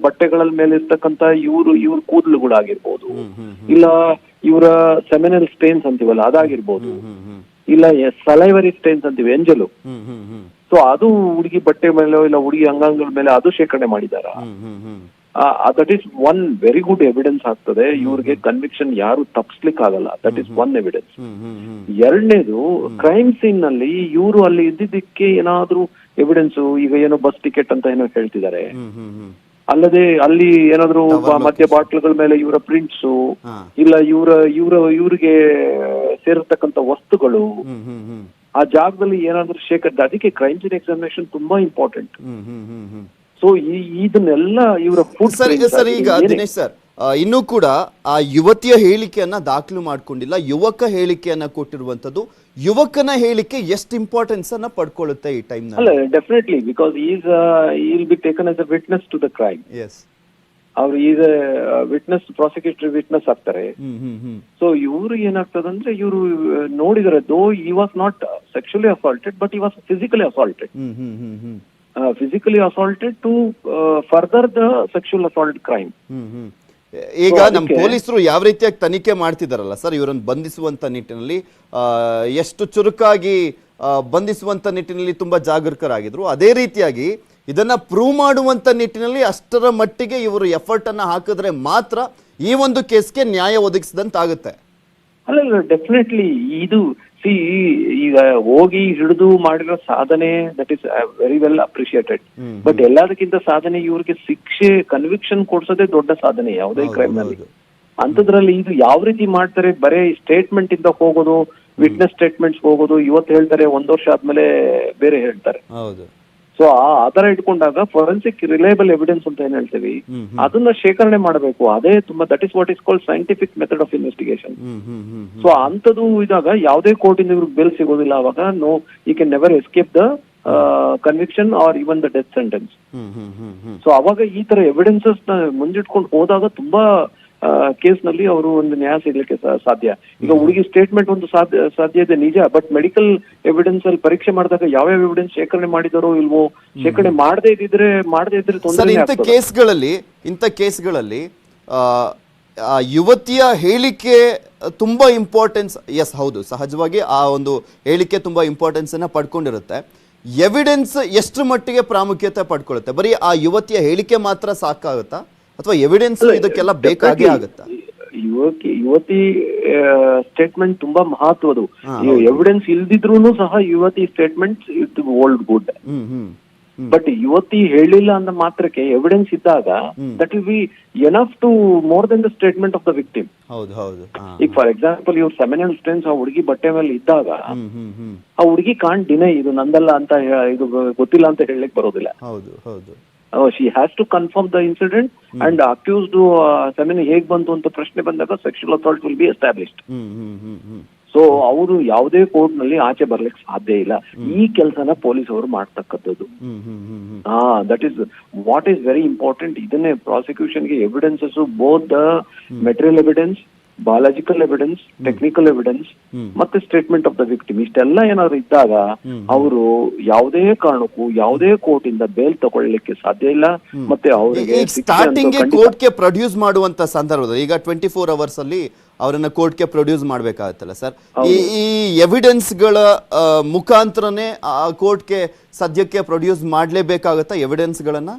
ಬಟ್ಟೆಗಳ ಮೇಲೆ ಇರ್ತಕ್ಕಂತ ಇವ್ರ ಕೂದಲುಗಳಾಗಿರ್ಬೋದು, ಇಲ್ಲ ಇವರ ಸೆಮಿನಲ್ ಸ್ಟೇನ್ಸ್ ಅಂತೀವಲ್ಲ ಅದಾಗಿರ್ಬೋದು, ಇಲ್ಲ ಸಲೈವರಿ ಸ್ಟೇನ್ಸ್ ಅಂತೀವಿ ಎಂಜಲು. ಸೊ ಅದು ಹುಡುಗಿ ಬಟ್ಟೆ ಮೇಲೆ ಇಲ್ಲ ಹುಡುಗಿ ಅಂಗಾಂಗಗಳ ಮೇಲೆ ಅದು ಶೇಖರಣೆ ಮಾಡಿದಾರ. That is one very good evidence ಆಗ್ತದೆ. ಇವ್ರಿಗೆ ಕನ್ವಿಕ್ಷನ್ ಯಾರು ತಪ್ಪಿಸ್ಲಿಕ್ಕೆ ಆಗಲ್ಲ. That is one evidence. ಎರಡನೇದು, ಕ್ರೈಮ್ ಸೀನ್ ನಲ್ಲಿ ಇವರು ಅಲ್ಲಿ ಇದ್ದಿದ್ದಕ್ಕೆ ಏನಾದ್ರೂ ಎವಿಡೆನ್ಸ್, ಈಗ ಏನೋ ಬಸ್ ಟಿಕೆಟ್ ಅಂತ ಏನೋ ಹೇಳ್ತಿದ್ದಾರೆ, ಅಲ್ಲದೆ ಅಲ್ಲಿ ಏನಾದ್ರು ಮದ್ಯ ಬಾಟ್ಲ್ಗಳ ಮೇಲೆ ಇವರ ಪ್ರಿಂಟ್ಸ್, ಇಲ್ಲ ಇವ್ರಿಗೆ ಸೇರಿರ್ತಕ್ಕಂಥ ವಸ್ತುಗಳು, ಆ ಜಾಗದಲ್ಲಿ ಏನಾದ್ರೂ ಅದಕ್ಕೆ ಕ್ರೈಮ್ ಸೀನ್ ಎಕ್ಸಾಮಿನೇಷನ್ ತುಂಬಾ ಇಂಪಾರ್ಟೆಂಟ್. ಸೊ ಇದನ್ನೆಲ್ಲ ಇವರ ಸರ್, ಈಗ ದಿನೇಶ್ ಸರ್ ಇನ್ನೂ ಕೂಡ ಆ ಯುವತಿಯ ಹೇಳಿಕೆಯನ್ನ ದಾಖಲು ಮಾಡ್ಕೊಂಡಿಲ್ಲ, ಯುವಕ ಹೇಳಿಕೆಯನ್ನ ಕೊಟ್ಟಿರುವಂತದ್ದು. ಯುವಕನ ಹೇಳಿಕೆ ಎಷ್ಟು ಇಂಪಾರ್ಟೆನ್ಸ್ ಅನ್ನ ಪಡ್ಕೊಳ್ಳುತ್ತೆ ಈ ಟೈಮ್ ನಲ್ಲಿ? Definitely, because he's will be taken as a witness to the crime. Yes, ಅವ್ರು ಈಗ ವಿಟ್ನೆಸ್, ಪ್ರಾಸಿಕ್ಯೂಟರ್ ವಿಟ್ನೆಸ್ ಆಗ್ತಾರೆ. ಸೊ ಇವ್ರು ಏನಾಗ್ತದಂದ್ರೆ, ಇವರು ನೋಡಿದರೆ though he was not sexually assaulted but he was physically assaulted. Physically assaulted to further the sexual assault crime. ಈಗ ನಮ್ಮ ಪೊಲೀಸರು ಯಾವ ರೀತಿಯಾಗಿ ತನಿಖೆ ಮಾಡ್ತಿದಾರಲ್ಲ ಸರ್, ಇವರನ್ನು ಬಂಧಿಸುವಂತ ನಿಟ್ಟಿನಲ್ಲಿ ಎಷ್ಟು ಚುರುಕಾಗಿ ಬಂಧಿಸುವಂತ ನಿಟ್ಟಿನಲ್ಲಿ ತುಂಬಾ ಜಾಗರೂಕರಾಗಿದ್ರು, ಅದೇ ರೀತಿಯಾಗಿ ಇದನ್ನ ಪ್ರೂವ್ ಮಾಡುವಂತ ನಿಟ್ಟಿನಲ್ಲಿ ಅಷ್ಟರ ಮಟ್ಟಿಗೆ ಇವರು ಎಫರ್ಟ್ ಅನ್ನ ಹಾಕಿದ್ರೆ ಮಾತ್ರ ಈ ಒಂದು ಕೇಸ್ಗೆ ನ್ಯಾಯ ಒದಗಿಸಿದಂತಾಗುತ್ತೆ. ಅಲ್ಲ, ಡೆಫಿನೆಟ್ಲಿ ಇದು ಈಗ ಹೋಗಿ ಹಿಡಿದು ಮಾಡಿರೋ ಸಾಧನೆ that is very well appreciated. But ಎಲ್ಲದಕ್ಕಿಂತ ಸಾಧನೆ ಇವ್ರಿಗೆ ಶಿಕ್ಷೆ, ಕನ್ವಿಕ್ಷನ್ ಕೊಡ್ಸೋದೇ ದೊಡ್ಡ ಸಾಧನೆ ಯಾವುದೇ ಕ್ರೈಮ್ ನಲ್ಲಿ. ಅಂತದ್ರಲ್ಲಿ ಇದು ಯಾವ ರೀತಿ ಮಾಡ್ತಾರೆ, ಬರೇ ಸ್ಟೇಟ್ಮೆಂಟ್ ಇಂದ ಹೋಗೋದು, ವಿಟ್ನೆಸ್ ಸ್ಟೇಟ್ಮೆಂಟ್ಸ್ ಹೋಗೋದು, ಇವತ್ತು ಹೇಳ್ತಾರೆ 1 ವರ್ಷ ಆದ್ಮೇಲೆ ಬೇರೆ ಹೇಳ್ತಾರೆ. ಸೊ ಆತರ ಇಟ್ಕೊಂಡಾಗ ಫೊರೆನ್ಸಿಕ್ ರಿಲಯಬಲ್ ಎವಿಡೆನ್ಸ್ ಅಂತ ಏನ್ ಹೇಳ್ತೀವಿ ಅದನ್ನ ಶೇಖರಣೆ ಮಾಡಬೇಕು. ಅದೇ ತುಂಬಾ, that is what is called scientific method of investigation. So ಅಂತದ್ದು ಇದಾಗ ಯಾವುದೇ ಕೋರ್ಟ್ ಇಂದ ಇವ್ರಿಗೆ ಬೇಲ್ ಸಿಗೋದಿಲ್ಲ. ಅವಾಗ no, you can never escape the conviction or even the death sentence. So ಅವಾಗ ಈ ತರ ಎವಿಡೆನ್ಸಸ್ ನ ಮುಂದಿಟ್ಕೊಂಡು ಹೋದಾಗ ತುಂಬಾ ಕೇಸ್ನಲ್ಲಿ ಅವರು ಒಂದು ನ್ಯಾಯ ಸಿಗ್ಲಿಕ್ಕೆ ಸಾಧ್ಯ. ಈಗ ಹುಡುಗಿ ಸ್ಟೇಟ್ಮೆಂಟ್ ಒಂದು ಸಾಧ್ಯ ಇದೆ ನಿಜ, ಬಟ್ ಮೆಡಿಕಲ್ ಎವಿಡೆನ್ಸ್ ಅಲ್ಲಿ ಪರೀಕ್ಷೆ ಮಾಡಿದಾಗ ಯಾವ್ಯಾವ ಎವಿಡೆನ್ಸ್ ಶೇಖರಣೆ ಮಾಡಿದಾರೋ ಇಲ್ವೋ, ಶೇಖರಣೆ ಮಾಡದೇ ಇದ್ರೆ ತೊಂದರೆ. ಇಂಥ ಕೇಸ್ಗಳಲ್ಲಿ ಯುವತಿಯ ಹೇಳಿಕೆ ತುಂಬಾ ಇಂಪಾರ್ಟೆನ್ಸ್. ಎಸ್, ಹೌದು, ಸಹಜವಾಗಿ ಆ ಒಂದು ಹೇಳಿಕೆ ತುಂಬಾ ಇಂಪಾರ್ಟೆನ್ಸ್ ಅನ್ನ ಪಡ್ಕೊಂಡಿರುತ್ತೆ. ಎವಿಡೆನ್ಸ್ ಎಷ್ಟು ಮಟ್ಟಿಗೆ ಪ್ರಾಮುಖ್ಯತೆ ಪಡ್ಕೊಳ್ಳುತ್ತೆ? ಬರೀ ಆ ಯುವತಿಯ ಹೇಳಿಕೆ ಮಾತ್ರ ಸಾಕಾಗುತ್ತಾ ಅಥವಾ ಎವಿಡೆನ್ಸ್ ಇದಕ್ಕೆಲ್ಲ ಬೇಕಾಗೇ ಆಗುತ್ತಾ? ಯುವತಿ ಸ್ಟೇಟ್ಮೆಂಟ್ ತುಂಬಾ ಮಹತ್ವದು. ಎವಿಡೆನ್ಸ್ ಇಲ್ದಿದ್ರೂ ಸಹ ಯುವತಿ statement it holds good. But ಯುವತಿ ಹೇಳಿಲ್ಲ ಅಂದ ಮಾತ್ರಕ್ಕೆ ಎವಿಡೆನ್ಸ್ ಇದ್ದಾಗ that will be enough to more than the statement of the victim. ಈಗ ಫಾರ್ ಎಕ್ಸಾಂಪಲ್ ಇವ್ರ ಸೆಮಿನಲ್ ಸ್ಟೆನ್ಸ್ ಆ ಹುಡುಗಿ ಬಟ್ಟೆ ಮೇಲೆ ಇದ್ದಾಗ ಆ ಹುಡುಗಿ ಕಾಂಟ್ ಡಿನೈ ಇದು ನಂದಲ್ಲ ಅಂತ, ಇದು ಗೊತ್ತಿಲ್ಲ ಅಂತ ಹೇಳಲಿಕ್ಕೆ ಬರೋದಿಲ್ಲ. She has to confirm the incident and accused semen ಹೇಗ್ ಬಂತು ಅಂತ ಪ್ರಶ್ನೆ ಬಂದಾಗ sexual assault will be established. So ಅವರು ಯಾವುದೇ ಕೋರ್ಟ್ ನಲ್ಲಿ ಆಚೆ ಬರ್ಲಿಕ್ಕೆ ಸಾಧ್ಯ ಇಲ್ಲ. ಈ ಕೆಲಸನ ಪೊಲೀಸ್ ಅವರು ಮಾಡ್ತಕ್ಕಂಥದ್ದು. That is what is very important. ಇದನ್ನೇ ಪ್ರಾಸಿಕ್ಯೂಷನ್ಗೆ evidences, both the material evidence, biological evidence, technical evidence ಮತ್ತೆ ಸ್ಟೇಟ್ಮೆಂಟ್ ಆಫ್ ದ ವಿಕ್ಟಿಮ್, ಇಷ್ಟೆಲ್ಲ ಏನಾದ್ರು ಇದ್ದಾಗ ಅವರು ಯಾವುದೇ ಕಾರಣಕ್ಕೂ ಯಾವುದೇ ಕೋರ್ಟ್ ಇಂದ ಬೇಲ್ ತಗೊಳ್ಳಿಕ್ಕೆ ಸಾಧ್ಯ ಇಲ್ಲ. ಮತ್ತೆ ಅವರಿಗೆ ಸ್ಟಾರ್ಟಿಂಗ್ ಕೋರ್ಟ್ಗೆ ಪ್ರೊಡ್ಯೂಸ್ ಮಾಡುವಂತ ಸಂದರ್ಭದಲ್ಲಿ ಈಗ 24 hours ಅಲ್ಲಿ ಅವರನ್ನ ಕೋರ್ಟ್ಗೆ ಪ್ರೊಡ್ಯೂಸ್ ಮಾಡ್ಬೇಕಾಗತ್ತಲ್ಲ ಸರ್, ಈ ಎವಿಡೆನ್ಸ್ ಗಳ ಮುಖಾಂತರನೇ ಆ ಕೋರ್ಟ್ಗೆ ಸದ್ಯಕ್ಕೆ ಪ್ರೊಡ್ಯೂಸ್ ಮಾಡ್ಲೇಬೇಕಾಗತ್ತಾ ಎವಿಡೆನ್ಸ್ ಗಳನ್ನ?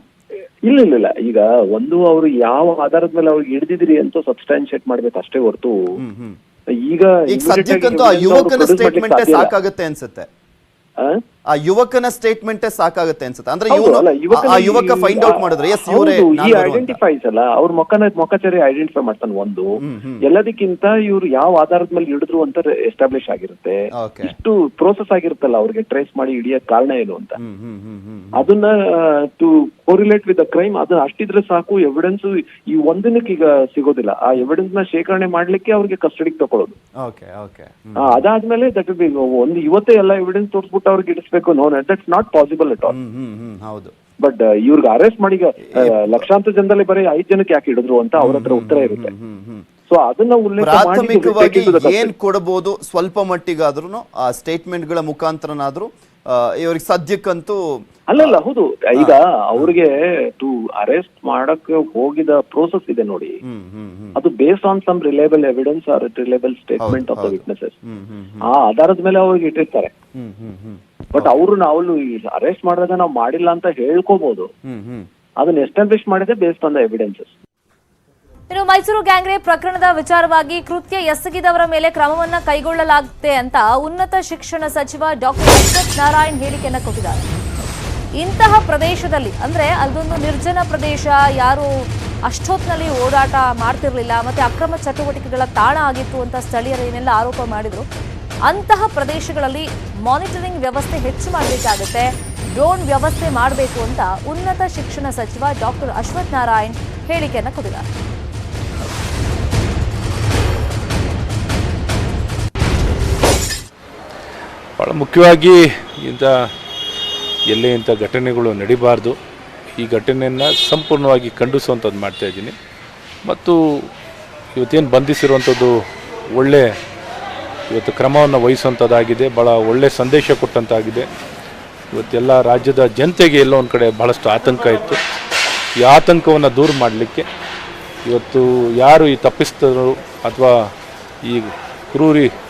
ಇಲ್ಲ. ಈಗ ಒಂದು ಅವರು ಯಾವ ಆಧಾರದ ಮೇಲೆ ಅವ್ರಿಗೆ ಹಿಡಿದಿದ್ರಿ ಅಂತ ಸಬ್ಸ್ಟಾನ್ಶಿಯೇಟ್ ಮಾಡ್ಬೇಕು ಅಷ್ಟೇ ಹೊರತು ಈಗ ಸದ್ಯಕ್ಕಂತೂ ಆ ಯುವಕನ ಸ್ಟೇಟ್ಮೆಂಟ್ ಸಾಕಾಗುತ್ತೆ ಅನ್ಸುತ್ತೆ. ಆ ಯುವಕನ ಸ್ಟೇಟ್ಮೆಂಟ್ ಸಾಕಾಗುತ್ತೆ ಅನ್ಸುತ್ತೆ. ಅಂದ್ರೆ ಆ ಯುವಕ ಫೈಂಡ್ ಔಟ್ ಮಾಡಿದ್ರೆ ಎಸ್ ಇವರೇ ಐಡೆಂಟಿಫೈಸ್ ಅಲ್ಲ, ಅವ್ರ ಮೊಕ್ಕಚರಿ ಐಡೆಂಟಿಫೈ ಮಾಡ್ತಾನೆ. ಒಂದು ಎಲ್ಲದಕ್ಕಿಂತ ಇವ್ರು ಯಾವ ಆಧಾರದ ಮೇಲೆ ಹಿಡಿದ್ರು ಅಂತ ಎಸ್ಟಾಬ್ಲಿಷ್ ಆಗಿರುತ್ತೆ. ಇಷ್ಟು ಪ್ರೋಸೆಸ್ ಆಗಿರುತ್ತಲ್ಲ ಅವ್ರಿಗೆ ಟ್ರೇಸ್ ಮಾಡಿ ಹಿಡಿಯಕ್ ಕಾರಣ ಏನು ಅಂತ, ಅದನ್ನ to correlate with the crime, ಅದನ್ನ ಅಷ್ಟಿದ್ರೆ ಸಾಕು. ಎವಿಡೆನ್ಸ್ ಈ ಒಂದಿನಕ್ಕೆ ಈಗ ಸಿಗೋದಿಲ್ಲ. ಆ ಎವಿಡೆನ್ಸ್ ನ ಶೇಖರಣೆ ಮಾಡ್ಲಿಕ್ಕೆ ಅವ್ರಿಗೆ ಕಸ್ಟಡಿಗೆ ತಗೊಳ್ಳೋದು. ಅದಾದ್ಮೇಲೆ ದಟ್ ಬಿ ಒಂದು ಇವತ್ತೇ ಎಲ್ಲ ಎವಿಡೆನ್ಸ್ ತೋರಿಸ್ಬಿಟ್ಟು ಅವ್ರಿಗೆ ಇಡಿಸ್ಬೇಕು. No, that's not possible at all. ಹೌದು. ಬಟ್ ಇವ್ರಿಗೆ ಅರೆಸ್ಟ್ ಮಾಡಿ ಲಕ್ಷಾಂತರ ಜನದಲ್ಲಿ ಬರೀ 5 ಜನಕ್ಕೆ ಯಾಕೆ ಹಿಡಿದ್ರು ಅಂತ ಅವ್ರ ಹತ್ರ ಉತ್ತರ ಇರುತ್ತೆ. ಸೊ ಅದನ್ನ ಪ್ರಾಥಮಿಕವಾಗಿ ಏನ್ ಕೊಡಬಹುದು ಸ್ವಲ್ಪ ಮಟ್ಟಿಗಾದ್ರೂ ಆ ಸ್ಟೇಟ್ಮೆಂಟ್ ಗಳ ಮುಖಾಂತರನಾದ್ರೂ ಇವ್ರಿಗೆ ಸದ್ಯಕ್ಕಂತೂ ಅಲ್ಲಲ್ಲ. ಹೌದು, ಈಗ ಅವ್ರಿಗೆ ಟು ಅರೆಸ್ಟ್ ಮಾಡಕ್ ಹೋಗಿದ ಪ್ರೋಸೆಸ್ ಇದೆ ನೋಡಿ, ಅದು based on some reliable evidence or reliable statement of the witnesses. ಆ ಆಧಾರದ ಮೇಲೆ ಅವ್ರಿಗೆ ಇಟ್ಟಿರ್ತಾರೆ. ಬಟ್ ಅವ್ರು ಅರೆಸ್ಟ್ ಮಾಡಿದಾಗ ನಾವು ಮಾಡಿಲ್ಲ ಅಂತ ಹೇಳ್ಕೋಬಹುದು. ಅದನ್ನ ಎಸ್ಟಾಬ್ಲಿಷ್ ಮಾಡಿದೆ ಬೇಸ್ಡ್ ಆನ್ ದ ಎವಿಡೆನ್ಸಸ್. ಇನ್ನು ಮೈಸೂರು ಗ್ಯಾಂಗ್ ರೇಪ್ ಪ್ರಕರಣದ ವಿಚಾರವಾಗಿ ಕೃತ್ಯ ಎಸಗಿದವರ ಮೇಲೆ ಕ್ರಮವನ್ನ ಕೈಗೊಳ್ಳಲಾಗುತ್ತೆ ಅಂತ ಉನ್ನತ ಶಿಕ್ಷಣ ಸಚಿವ ಡಾಕ್ಟರ್ ಅಶ್ವಥ್ ನಾರಾಯಣ್ ಹೇಳಿಕೆಯನ್ನ ಕೊಟ್ಟಿದ್ದಾರೆ. ಇಂತಹ ಪ್ರದೇಶದಲ್ಲಿ ಅಂದ್ರೆ ಅದೊಂದು ನಿರ್ಜನ ಪ್ರದೇಶ, ಯಾರು ಅಷ್ಟೊತ್ತಿನಲ್ಲಿ ಓಡಾಟ ಮಾಡ್ತಿರ್ಲಿಲ್ಲ, ಮತ್ತೆ ಅಕ್ರಮ ಚಟುವಟಿಕೆಗಳ ತಾಣ ಆಗಿತ್ತು ಅಂತ ಸ್ಥಳೀಯರು ಏನೆಲ್ಲ ಆರೋಪ ಮಾಡಿದ್ರು. ಅಂತಹ ಪ್ರದೇಶಗಳಲ್ಲಿ ಮಾನಿಟರಿಂಗ್ ವ್ಯವಸ್ಥೆ ಹೆಚ್ಚು ಮಾಡಬೇಕಾಗುತ್ತೆ, ಡ್ರೋನ್ ವ್ಯವಸ್ಥೆ ಮಾಡಬೇಕು ಅಂತ ಉನ್ನತ ಶಿಕ್ಷಣ ಸಚಿವ ಡಾಕ್ಟರ್ ಅಶ್ವಥ್ ನಾರಾಯಣ್ ಹೇಳಿಕೆಯನ್ನ ಕೊಟ್ಟಿದ್ದಾರೆ. ಭಾಳ ಮುಖ್ಯವಾಗಿ ಎಲ್ಲೇ ಇಂಥ ಘಟನೆಗಳು ನಡಿಬಾರ್ದು. ಈ ಘಟನೆಯನ್ನು ಸಂಪೂರ್ಣವಾಗಿ ಖಂಡಿಸುವಂಥದ್ದು ಮಾಡ್ತಾಯಿದ್ದೀನಿ. ಮತ್ತು ಇವತ್ತೇನು ಬಂಧಿಸಿರುವಂಥದ್ದು ಇವತ್ತು ಕ್ರಮವನ್ನು ವಹಿಸುವಂಥದ್ದಾಗಿದೆ. ಭಾಳ ಒಳ್ಳೆಯ ಸಂದೇಶ ಕೊಟ್ಟಂತಾಗಿದೆ. ಇವತ್ತೆಲ್ಲ ರಾಜ್ಯದ ಜನತೆಗೆ ಎಲ್ಲೋ ಒಂದು ಕಡೆ ಭಾಳಷ್ಟು ಆತಂಕ ಇತ್ತು. ಈ ಆತಂಕವನ್ನು ದೂರ ಮಾಡಲಿಕ್ಕೆ ಇವತ್ತು ಯಾರು ಈ ತಪ್ಪಿಸ್ತರು ಅಥವಾ ಈ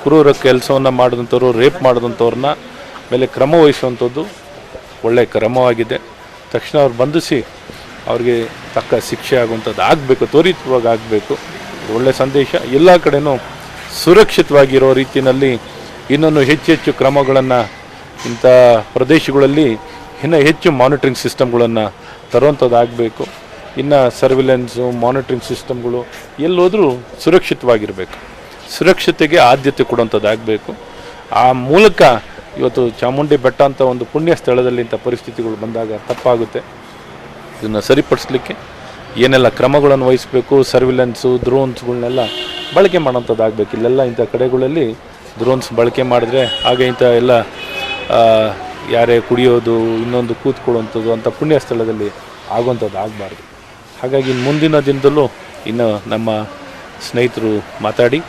ಕ್ರೂರ ಕೆಲಸವನ್ನು ಮಾಡಿದಂಥವ್ರು, ರೇಪ್ ಮಾಡಿದಂಥವ್ರನ್ನ ಮೇಲೆ ಕ್ರಮ ವಹಿಸುವಂಥದ್ದು ಒಳ್ಳೆಯ ಕ್ರಮವಾಗಿದೆ. ತಕ್ಷಣ ಅವ್ರು ಬಂಧಿಸಿ ಅವ್ರಿಗೆ ತಕ್ಕ ಶಿಕ್ಷೆ ಆಗುವಂಥದ್ದು ಆಗಬೇಕು, ತ್ವರಿತವಾಗಿ ಆಗಬೇಕು. ಒಳ್ಳೆಯ ಸಂದೇಶ. ಎಲ್ಲ ಕಡೆಯೂ ಸುರಕ್ಷಿತವಾಗಿರೋ ರೀತಿಯಲ್ಲಿ ಇನ್ನೊಂದು ಹೆಚ್ಚು ಕ್ರಮಗಳನ್ನು ಇಂಥ ಪ್ರದೇಶಗಳಲ್ಲಿ ಇನ್ನೂ ಹೆಚ್ಚು ಮಾನಿಟ್ರಿಂಗ್ ಸಿಸ್ಟಮ್ಗಳನ್ನು ತರುವಂಥದ್ದಾಗಬೇಕು. ಇನ್ನು ಸರ್ವಿಲೆನ್ಸು, ಮಾನಿಟ್ರಿಂಗ್ ಸಿಸ್ಟಮ್ಗಳು ಎಲ್ಲೋದ್ರೂ ಸುರಕ್ಷಿತವಾಗಿರಬೇಕು. ಸುರಕ್ಷತೆಗೆ ಆದ್ಯತೆ ಕೊಡುವಂಥದ್ದಾಗಬೇಕು. ಆ ಮೂಲಕ ಇವತ್ತು ಚಾಮುಂಡಿ ಬೆಟ್ಟ ಅಂತ ಒಂದು ಪುಣ್ಯ ಸ್ಥಳದಲ್ಲಿ ಇಂಥ ಪರಿಸ್ಥಿತಿಗಳು ಬಂದಾಗ ತಪ್ಪಾಗುತ್ತೆ. ಇದನ್ನು ಸರಿಪಡಿಸಲಿಕ್ಕೆ ಏನೆಲ್ಲ ಕ್ರಮಗಳನ್ನು ವಹಿಸಬೇಕು, ಸರ್ವಿಲೆನ್ಸು, ಡ್ರೋನ್ಸ್ಗಳನ್ನೆಲ್ಲ ಬಳಕೆ ಮಾಡೋಂಥದ್ದಾಗಬೇಕು. ಇಲ್ಲೆಲ್ಲ ಇಂಥ ಕಡೆಗಳಲ್ಲಿ ಡ್ರೋನ್ಸ್ ಬಳಕೆ ಮಾಡಿದ್ರೆ ಹಾಗೆ ಇಂಥ ಎಲ್ಲ ಯಾರೇ ಕುಡಿಯೋದು, ಇನ್ನೊಂದು ಕೂತ್ಕೊಳ್ಳುವಂಥದ್ದು ಅಂಥ ಪುಣ್ಯ ಸ್ಥಳದಲ್ಲಿ ಆಗುವಂಥದ್ದು ಆಗಬಾರ್ದು. ಹಾಗಾಗಿ ಮುಂದಿನ ದಿನದಲ್ಲೂ ಇನ್ನು ನಮ್ಮ ಸ್ನೇಹಿತರು ಮಾತಾಡಿ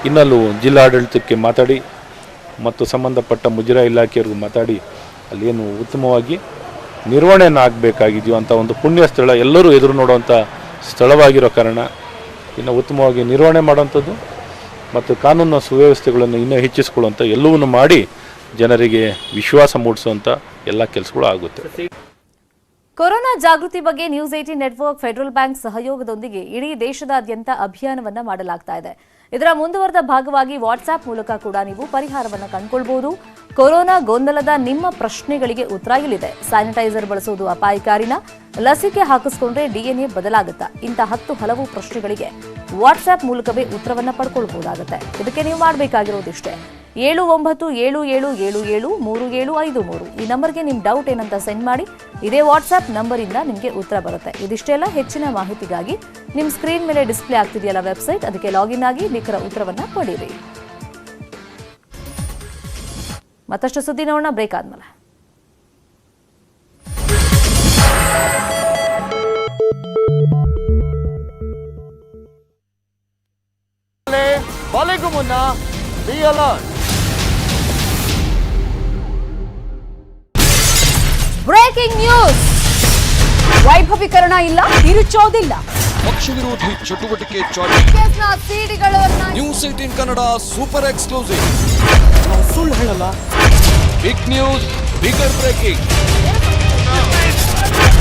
ಇನ್ನಲ್ಲೂ ಜಿಲ್ಲಾಡಳಿತಕ್ಕೆ ಮಾತಾಡಿ ಮತ್ತು ಸಂಬಂಧಪಟ್ಟ ಮುಜರಾಯಿ ಇಲಾಖೆಯವ್ರಿಗೂ ಮಾತಾಡಿ ಅಲ್ಲೇನು ಉತ್ತಮವಾಗಿ ನಿರ್ವಹಣೆಯನ್ನು ಆಗಬೇಕಾಗಿದೆಯೋ ಅಂತ ಒಂದು ಪುಣ್ಯ ಸ್ಥಳ, ಎಲ್ಲರೂ ಎದುರು ನೋಡುವಂಥ ಸ್ಥಳವಾಗಿರೋ ಕಾರಣ ಇನ್ನು ಉತ್ತಮವಾಗಿ ನಿರ್ವಹಣೆ ಮಾಡುವಂಥದ್ದು ಮತ್ತು ಕಾನೂನು ಸುವ್ಯವಸ್ಥೆಗಳನ್ನು ಇನ್ನೂ ಹೆಚ್ಚಿಸ್ಕೊಳ್ಳುವಂಥ ಎಲ್ಲವನ್ನೂ ಮಾಡಿ ಜನರಿಗೆ ವಿಶ್ವಾಸ ಮೂಡಿಸುವಂಥ ಎಲ್ಲ ಕೆಲಸಗಳು ಆಗುತ್ತೆ. ಕೊರೋನಾ ಜಾಗೃತಿ ಬಗ್ಗೆ ನ್ಯೂಸ್ 18 ನೆಟ್ವರ್ಕ್, ಫೆಡರಲ್ ಬ್ಯಾಂಕ್ ಸಹಯೋಗದೊಂದಿಗೆ ಇಡೀ ದೇಶದಾದ್ಯಂತ ಅಭಿಯಾನವನ್ನ ಮಾಡಲಾಗ್ತಾ ಇದೆ. ಇದರ ಮುಂದುವರೆದ ಭಾಗವಾಗಿ ವಾಟ್ಸ್ಆಪ್ ಮೂಲಕ ಕೂಡ ನೀವು ಪರಿಹಾರವನ್ನು ಕಂಡುಕೊಳ್ಳಬಹುದು. ಕೊರೋನಾ ಗೊಂದಲದ ನಿಮ್ಮ ಪ್ರಶ್ನೆಗಳಿಗೆ ಉತ್ತರ ಇಲ್ಲಿದೆ. ಸ್ಯಾನಿಟೈಸರ್ ಬಳಸುವುದು ಅಪಾಯಕಾರಿನಾ? ಲಸಿಕೆ ಹಾಕಿಸ್ಕೊಂಡ್ರೆ ಡಿಎನ್ಎ ಬದಲಾಗುತ್ತಾ? ಇಂಥ 10 ಹಲವು ಪ್ರಶ್ನೆಗಳಿಗೆ ವಾಟ್ಸ್ಆಪ್ ಮೂಲಕವೇ ಉತ್ತರವನ್ನ ಪಡ್ಕೊಳ್ಬಹುದಾಗುತ್ತೆ. ಇದಕ್ಕೆ ನೀವು ಮಾಡಬೇಕಾಗಿರೋದಿಷ್ಟೇ 7977773753 ಈ ನಂಬರ್ಗೆ ನಿಮ್ಮ ಡೌಟ್ ಏನಂತ ಸೆಂಡ್ ಮಾಡಿ. ಇದೇ ವಾಟ್ಸ್ಆಪ್ ನಂಬರಿಂದ ನಿಮಗೆ ಉತ್ತರ ಬರುತ್ತೆ. ಇದಿಷ್ಟೆಲ್ಲ ಹೆಚ್ಚಿನ ಮಾಹಿತಿಗಾಗಿ ನಿಮ್ಮ ಸ್ಕ್ರೀನ್ ಮೇಲೆ ಡಿಸ್ಪ್ಲೇ ಆಗ್ತಿದೆಯಲ್ಲ ವೆಬ್ಸೈಟ್, ಅದಕ್ಕೆ ಲಾಗಿನ್ ಆಗಿ ನಿಖರ ಉತ್ತರವನ್ನ ಪಡೆಯಿರಿ. ಮತ್ತಷ್ಟು ಸುದ್ದಿ ನೋಡೋಣ ಬ್ರೇಕ್ ಆದ್ಮೇಲೆ. ಬಾಲೆಗೂ ಮುನ್ನ ಬಿ ಅಲರ್ಟ್. Breaking news. ವೈಭವೀಕರಣ ಇಲ್ಲ, ತಿರುಚೋದಿಲ್ಲ. ಪಕ್ಷ ವಿರೋಧಿ ಚಟುವಟಿಕೆ ಚಾಟಿ. ಸಿಡಿಗಳನ್ನು ನ್ಯೂಸ್ 18 ಕನ್ನಡ ಸೂಪರ್ ಎಕ್ಸ್ಕ್ಲೂಸಿವ್. ಸುಳ್ಳು ಹೇಳಲ್ಲ. Big news, bigger breaking.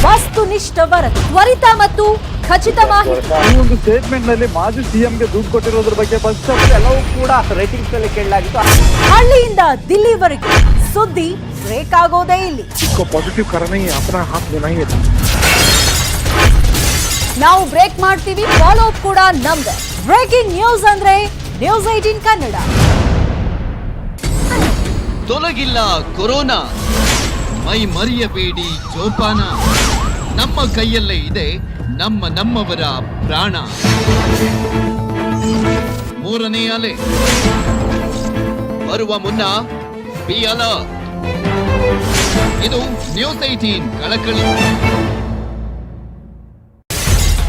ವಸ್ತುನಿಷ್ಠ ವರದಿ, ತ್ವರಿತ ಮತ್ತು ಖಚಿತ ಮಾಹಿತಿ. ಈ ಒಂದು ಸ್ಟೇಟ್ಮೆಂಟ್ ನಲ್ಲಿ ಮಾಜಿ ಸಿಎಂಗೆ ದುಡ್ಡು ಕೊಟ್ಟಿರೋದ್ರ ಬಗ್ಗೆ ಫಸ್ಟ್ ಎಲ್ಲವೂ ಕೂಡ ರೇಟಿಂಗ್ಸ್ ನಲ್ಲಿ ಕೇಳಲಾಗಿತ್ತು. ಹಳ್ಳಿಯಿಂದ ದಿಲ್ಲಿವರೆಗೆ ಸುದ್ದಿ ಬ್ರೇಕ್ ಆಗೋದೇ ಇಲ್ಲಿ. ಪಾಸಿಟಿವ್ ಕಾರಣ ಅಪನ ಹಾತ್ ದೇನಾ. ನಾವು ಬ್ರೇಕ್ ಮಾಡ್ತೀವಿ, ಫಾಲೋ ಅಪ್ ಕೂಡ ನಮ್ದೆ. ಬ್ರೇಕಿಂಗ್ ನ್ಯೂಸ್ ಅಂದ್ರೆ ನ್ಯೂಸ್ 18 ಕನ್ನಡ. ತೊಲಗಿಲ್ಲ ಕೊರೋನಾ, ಮೈ ಮರೆಯಬೇಡಿ ಜೋಪಾನ. ನಮ್ಮ ಕೈಯಲ್ಲೇ ಇದೆ ನಮ್ಮವರ ಪ್ರಾಣ. ಮೂರನೇ ಅಲೆ ಬರುವ ಮುನ್ನ ಬಿ ಅಲರ್ಟ್. ಇದು ನ್ಯೂಸ್ 18 ಕಳಕಳಿ.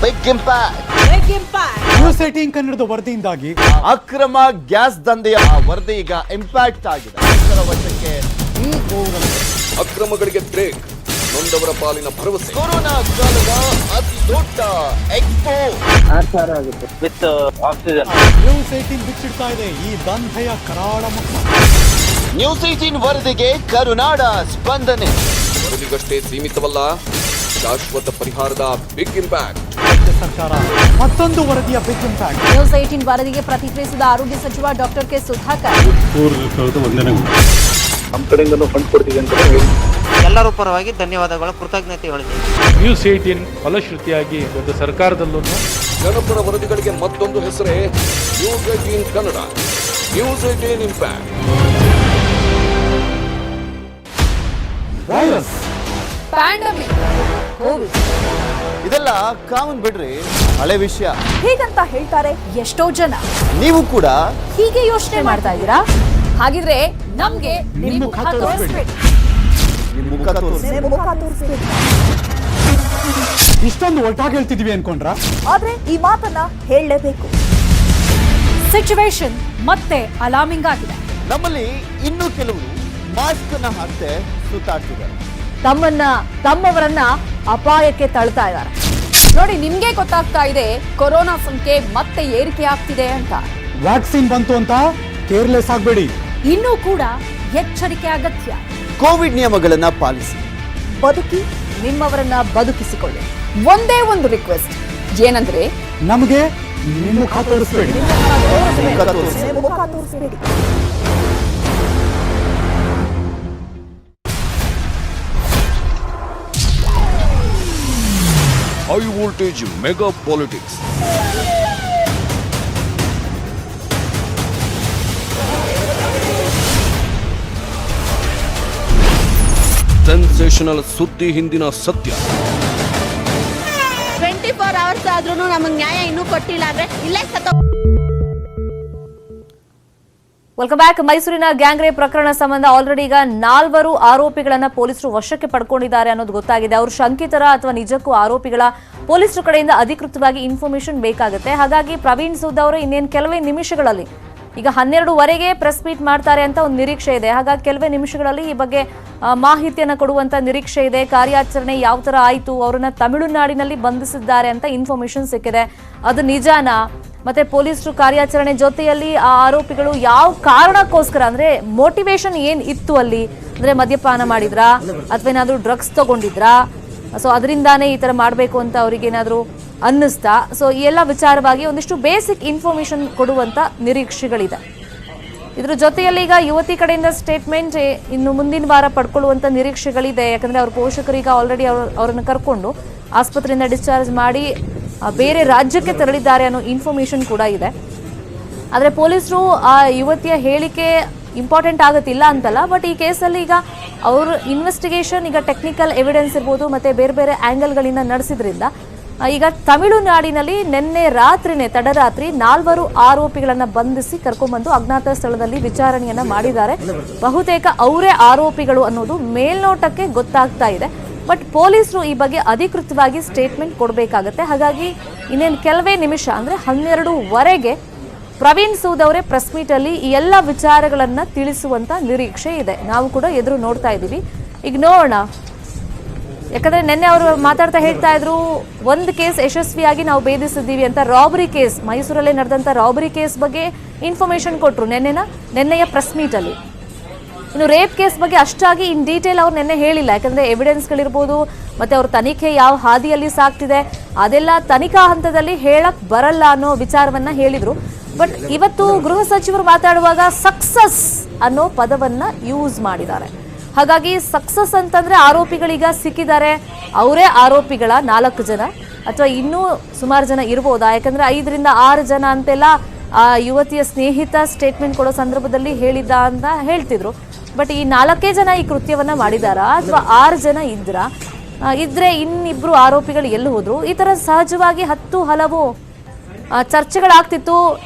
Big impact. ನ್ಯೂಸ್ 18 ಕನ್ನಡದ ವರದಿಯಿಂದಾಗಿ ಅಕ್ರಮ ಗ್ಯಾಸ್ ದಂಧೆಯ ವರದಿ ಈಗ ಇಂಪ್ಯಾಕ್ಟ್ ಆಗಿದೆ. ವಶಕ್ಕೆ ಅಕ್ರಮಗಳಿಗೆ ಬ್ರೇಕ್, ನೊಂದವರ ಪಾಲಿನ ಭರವಸೆ. ಕೊರೋನಾ ಕಾಲದ ಅತಿ ದೊಡ್ಡ ಎಕ್ಸ್ಪೋ ವಿತ್ ಆಕ್ಸಿಜನ್. ನ್ಯೂಸ್ 18 ಬಿಚ್ಚಿಡ್ತಾ ಇದೆ ಈ ದಂಧೆಯ ಕರಾಳ ಮುಖ. ನ್ಯೂಸ್ 18 ವರದಿಗೆ ಕರುನಾಡ ಸ್ಪಂದನೆ. ವರದಿಗಷ್ಟೇ ಸೀಮಿತವಲ್ಲ, ಶಾಶ್ವತ ಪರಿಹಾರದ ಬಿಗ್ ಇಂಪ್ಯಾಕ್ಟ್. ರಾಜ್ಯ ಸರ್ಕಾರ ಮತ್ತೊಂದು ವರದಿಯ ಬಿಗ್ ಇಂಪ್ಯಾಕ್ಟ್. ನ್ಯೂಸ್ 18 ವರದಿಗೆ ಪ್ರತಿಕ್ರಿಯಿಸಿದ ಆರೋಗ್ಯ ಸಚಿವ ಡಾಕ್ಟರ್ ಕೆ ಸುಧಾಕರ್. ನಮ್ಮ ಕಡೆಯಿಂದನೂ ಫಂಡ್ ಕೊಡ್ತೀವಿ ಅಂತ ಎಲ್ಲರ ಪರವಾಗಿ ಧನ್ಯವಾದಗಳು, ಕೃತಜ್ಞತೆ ಹೇಳ್ತೀನಿ. ನ್ಯೂಸ್ 18 ಫಲಶ್ರುತಿಯಾಗಿ ಒಂದು ಸರ್ಕಾರದಲ್ಲೂ ಜನಪರ ವರದಿಗಳಿಗೆ ಮತ್ತೊಂದು ಹೆಸರೇ news 18 Kannada. News 18 impact. Virus, pandemic, Covid ಇದೆಲ್ಲ ಕಾಮನ್ ಬಿಡ್ರಿ, ಹಳೆ ವಿಷಯ. ಹೀಗಂತ ಹೇಳ್ತಾರೆ ಎಷ್ಟೋ ಜನ. ನೀವು ಕೂಡ ಹೀಗೆ ಯೋಚನೆ ಮಾಡ್ತಾ ಇದ್ದೀರಾ? ಹಾಗಿದ್ರೆ ನಮ್ಗೆ ನಿಮ್ಮ ಮುಖ ತೋರಿಸ್ಬೇಡಿ. ನಿಮ್ಮ ಮುಖ ತೋರಿಸಿ. ಇಷ್ಟೊಂದು ಒಟ್ಟಾಗಿ ಹೇಳ್ತಿದೀವಿ ಅನ್ಕೊಂಡ್ರ? ಆದ್ರೆ ಈ ಮಾತನ್ನ ಹೇಳಲೇಬೇಕು. ಸಿಚುವೇಶನ್ ಮತ್ತೆ ಅಲಾರ್ಮಿಂಗ್ ಆಗಿದೆ. ನಮ್ಮಲ್ಲಿ ಇನ್ನೂ ಕೆಲವರು ಮಾಸ್ಕ್ ಅನ್ನ ಹಾಕ್ತೆ ಸುತ್ತಾಡ್ತಿದ್ದಾರೆ. ತಮ್ಮವರನ್ನ ಅಪಾಯಕ್ಕೆ ತಳ್ತಾ ಇದ್ದಾರೆ. ನೋಡಿ, ನಿಮ್ಗೆ ಗೊತ್ತಾಗ್ತಾ ಇದೆ ಕೊರೋನಾ ಸಂಖ್ಯೆ ಮತ್ತೆ ಏರಿಕೆ ಆಗ್ತಿದೆ ಅಂತ. ವ್ಯಾಕ್ಸಿನ್ ಬಂತು ಅಂತ ಕೇರ್ಲೆಸ್ ಆಗಬೇಡಿ. ಇನ್ನೂ ಕೂಡ ಎಚ್ಚರಿಕೆ ಅಗತ್ಯ. ಕೋವಿಡ್ ನಿಯಮಗಳನ್ನ ಪಾಲಿಸಿ, ಬದುಕಿ ನಿಮ್ಮವರನ್ನ ಬದುಕಿಸಿಕೊಳ್ಳಿ. ಒಂದೇ ಒಂದು ರಿಕ್ವೆಸ್ಟ್ ಏನಂದ್ರೆ ನಮಗೆ ನಿಮ್ಮ ಮುಖ ತೋರಿಸ್ಬೇಡಿ. ಮುಖ ತೋರಿಸ್ಬೇಡಿ. High voltage mega politics. Sensational ಸುದ್ದಿ ಹಿಂದಿನ ಸತ್ಯ. 24 hours ಆದ್ರೂ ನಮಗೆ ನ್ಯಾಯ ಇನ್ನೂ ಕೊಟ್ಟಿಲ್ಲ ಅಂದ್ರೆ ಇಲ್ಲೇ ವೆಲ್ಕಮ್ ಬ್ಯಾಕ್. ಮೈಸೂರಿನ ಗ್ಯಾಂಗ್ ರೇಪ್ ಪ್ರಕರಣ ಸಂಬಂಧ ಆಲ್ರೆಡಿ ಈಗ 4 ಆರೋಪಿಗಳನ್ನ ಪೊಲೀಸರು ವಶಕ್ಕೆ ಪಡ್ಕೊಂಡಿದ್ದಾರೆ ಅನ್ನೋದು ಗೊತ್ತಾಗಿದೆ. ಅವರು ಶಂಕಿತರ ಅಥವಾ ನಿಜಕ್ಕೂ ಆರೋಪಿಗಳ ಪೊಲೀಸರ ಕಡೆಯಿಂದ ಅಧಿಕೃತವಾಗಿ ಇನ್ಫಾರ್ಮೇಶನ್ ಬೇಕಾಗುತ್ತೆ. ಹಾಗಾಗಿ ಪ್ರವೀಣ್ ಸೂದ್ ಅವರು ಇನ್ನೇನು ಕೆಲವೇ ನಿಮಿಷಗಳಲ್ಲಿ, ಈಗ 12ವರೆಗೆ ಪ್ರೆಸ್ ಮೀಟ್ ಮಾಡ್ತಾರೆ ಅಂತ ಒಂದು ನಿರೀಕ್ಷೆ ಇದೆ. ಹಾಗಾಗಿ ಕೆಲವೇ ನಿಮಿಷಗಳಲ್ಲಿ ಈ ಬಗ್ಗೆ ಮಾಹಿತಿಯನ್ನು ಕೊಡುವಂತ ನಿರೀಕ್ಷೆ ಇದೆ. ಕಾರ್ಯಾಚರಣೆ ಯಾವ ತರ ಆಯಿತು, ಅವರನ್ನ ತಮಿಳುನಾಡಿನಲ್ಲಿ ಬಂಧಿಸಿದ್ದಾರೆ ಅಂತ ಇನ್ಫಾರ್ಮೇಶನ್ ಸಿಕ್ಕಿದೆ. ಅದು ನಿಜಾನಾ? ಮತ್ತೆ ಪೊಲೀಸರು ಕಾರ್ಯಾಚರಣೆ ಜೊತೆಯಲ್ಲಿ ಆ ಆರೋಪಿಗಳು ಯಾವ ಕಾರಣಕ್ಕೋಸ್ಕರ, ಅಂದ್ರೆ ಮೋಟಿವೇಶನ್ ಏನ್ ಇತ್ತು ಅಲ್ಲಿ, ಅಂದ್ರೆ ಮದ್ಯಪಾನ ಮಾಡಿದ್ರಾ ಅಥವಾ ಏನಾದ್ರು ಡ್ರಗ್ಸ್ ತಗೊಂಡಿದ್ರಾ, ಸೊ ಅದರಿಂದಾನೇ ಈ ತರ ಮಾಡಬೇಕು ಅಂತ ಅವ್ರಿಗೆ ಏನಾದ್ರು ಅನ್ನಿಸ್ತಾ? ಸೊ ಈ ಎಲ್ಲ ವಿಚಾರವಾಗಿ ಒಂದಿಷ್ಟು ಬೇಸಿಕ್ ಇನ್ಫಾರ್ಮೇಶನ್ ಕೊಡುವಂತ ನಿರೀಕ್ಷೆಗಳಿದೆ. ಇದ್ರ ಜೊತೆಯಲ್ಲಿ ಈಗ ಯುವತಿ ಕಡೆಯಿಂದ ಸ್ಟೇಟ್ಮೆಂಟ್ ಇನ್ನು ಮುಂದಿನ ವಾರ ಪಡ್ಕೊಳ್ಳುವಂತ ನಿರೀಕ್ಷೆಗಳಿದೆ. ಯಾಕಂದ್ರೆ ಅವ್ರ ಪೋಷಕರೀಗ ಆಲ್ರೆಡಿ ಅವರನ್ನು ಕರ್ಕೊಂಡು ಆಸ್ಪತ್ರೆಯಿಂದ ಡಿಸ್ಚಾರ್ಜ್ ಮಾಡಿ ಬೇರೆ ರಾಜ್ಯಕ್ಕೆ ತೆರಳಿದ್ದಾರೆ ಅನ್ನೋ ಇನ್ಫಾರ್ಮೇಶನ್ ಕೂಡ ಇದೆ. ಆದರೆ ಪೊಲೀಸರು ಆ ಯುವತಿಯ ಹೇಳಿಕೆ ಇಂಪಾರ್ಟೆಂಟ್ ಆಗುತ್ತಿಲ್ಲ ಅಂತಲ್ಲ, ಬಟ್ ಈ ಕೇಸಲ್ಲಿ ಈಗ ಅವ್ರ ಇನ್ವೆಸ್ಟಿಗೇಷನ್ ಈಗ ಟೆಕ್ನಿಕಲ್ ಎವಿಡೆನ್ಸ್ ಇರ್ಬೋದು ಮತ್ತೆ ಬೇರೆ ಬೇರೆ ಆ್ಯಂಗಲ್ಗಳಿಂದ ನಡೆಸಿದ್ರಿಂದ ಈಗ ತಮಿಳುನಾಡಿನಲ್ಲಿ ನಿನ್ನೆ ರಾತ್ರಿನೇ ತಡರಾತ್ರಿ 4 ಆರೋಪಿಗಳನ್ನ ಬಂಧಿಸಿ ಕರ್ಕೊಂಡ್ಬಂದು ಅಜ್ಞಾತ ಸ್ಥಳದಲ್ಲಿ ವಿಚಾರಣೆಯನ್ನ ಮಾಡಿದ್ದಾರೆ. ಬಹುತೇಕ ಅವರೇ ಆರೋಪಿಗಳು ಅನ್ನೋದು ಮೇಲ್ನೋಟಕ್ಕೆ ಗೊತ್ತಾಗ್ತಾ ಇದೆ. ಬಟ್ ಪೊಲೀಸರು ಈ ಬಗ್ಗೆ ಅಧಿಕೃತವಾಗಿ ಸ್ಟೇಟ್ಮೆಂಟ್ ಕೊಡಬೇಕಾಗತ್ತೆ. ಹಾಗಾಗಿ ಇನ್ನೇನು ಕೆಲವೇ ನಿಮಿಷ, ಅಂದ್ರೆ 12ವರೆಗೆ ಪ್ರವೀಣ್ ಸೂದ್ ಅವರೇ ಪ್ರೆಸ್ ಮೀಟ್ ಅಲ್ಲಿ ಈ ಎಲ್ಲ ವಿಚಾರಗಳನ್ನ ತಿಳಿಸುವಂತ ನಿರೀಕ್ಷೆ ಇದೆ. ನಾವು ಕೂಡ ಎದುರು ನೋಡ್ತಾ ಇದ್ದೀವಿ. ಈಗ ನೋಡೋಣ, ಯಾಕಂದ್ರೆ ನಿನ್ನೆ ಅವರು ಮಾತಾಡ್ತಾ ಹೇಳ್ತಾ ಇದ್ರು ಒಂದು ಕೇಸ್ ಯಶಸ್ವಿಯಾಗಿ ನಾವು ಭೇದಿಸಿದ್ದೀವಿ ಅಂತ. ರಾಬರಿ ಕೇಸ್, ಮೈಸೂರಲ್ಲೇ ನಡೆದಂತ ರಾಬರಿ ಕೇಸ್ ಬಗ್ಗೆ ಇನ್ಫಾರ್ಮೇಶನ್ ಕೊಟ್ಟರು ನಿನ್ನೆಯ ಪ್ರೆಸ್ ಮೀಟ್ ಅಲ್ಲಿ. ಇನ್ನು ರೇಪ್ ಕೇಸ್ ಬಗ್ಗೆ ಅಷ್ಟಾಗಿ ಇನ್ ಡೀಟೇಲ್ ಅವ್ರು ನಿನ್ನೆ ಹೇಳಿಲ್ಲ. ಯಾಕಂದ್ರೆ ಎವಿಡೆನ್ಸ್ಗಳಿರ್ಬೋದು ಮತ್ತೆ ಅವ್ರ ತನಿಖೆ ಯಾವ ಹಾದಿಯಲ್ಲಿ ಸಾಗ್ತಿದೆ ಅದೆಲ್ಲ ತನಿಖಾ ಹಂತದಲ್ಲಿ ಹೇಳಕ್ ಬರಲ್ಲ ಅನ್ನೋ ವಿಚಾರವನ್ನ ಹೇಳಿದ್ರು. ಬಟ್ ಇವತ್ತು ಗೃಹ ಸಚಿವರು ಮಾತಾಡುವಾಗ ಸಕ್ಸಸ್ ಅನ್ನೋ ಪದವನ್ನ ಯೂಸ್ ಮಾಡಿದ್ದಾರೆ. ಹಾಗಾಗಿ ಸಕ್ಸಸ್ ಅಂತಂದ್ರೆ ಆರೋಪಿಗಳೀಗ ಸಿಕ್ಕಿದ್ದಾರೆ, ಅವರೇ ಆರೋಪಿಗಳ 4 ಜನ ಅಥವಾ ಇನ್ನೂ ಸುಮಾರು ಜನ ಇರ್ಬೋದಾ? ಯಾಕಂದ್ರೆ 5 ರಿಂದ 6 ಜನ ಅಂತೆಲ್ಲ ಆ ಯುವತಿಯ ಸ್ನೇಹಿತ ಸ್ಟೇಟ್ಮೆಂಟ್ ಕೊಡೋ ಸಂದರ್ಭದಲ್ಲಿ ಹೇಳಿದ್ದ ಅಂತ ಹೇಳ್ತಿದ್ರು. ಬಟ್ ಈ 4 ಜನ ಈ ಕೃತ್ಯವನ್ನ ಮಾಡಿದಾರಾ ಅಥವಾ 6 ಜನ ಇದ್ರೆ ಇನ್ನಿಬ್ರು ಆರೋಪಿಗಳು ಎಲ್ಲಿ ಹೋದ್ರು? ಈ ತರ ಸಹಜವಾಗಿ ಹಲವು ಚರ್ಚೆಗಳಾಗ್ತಿತ್ತು.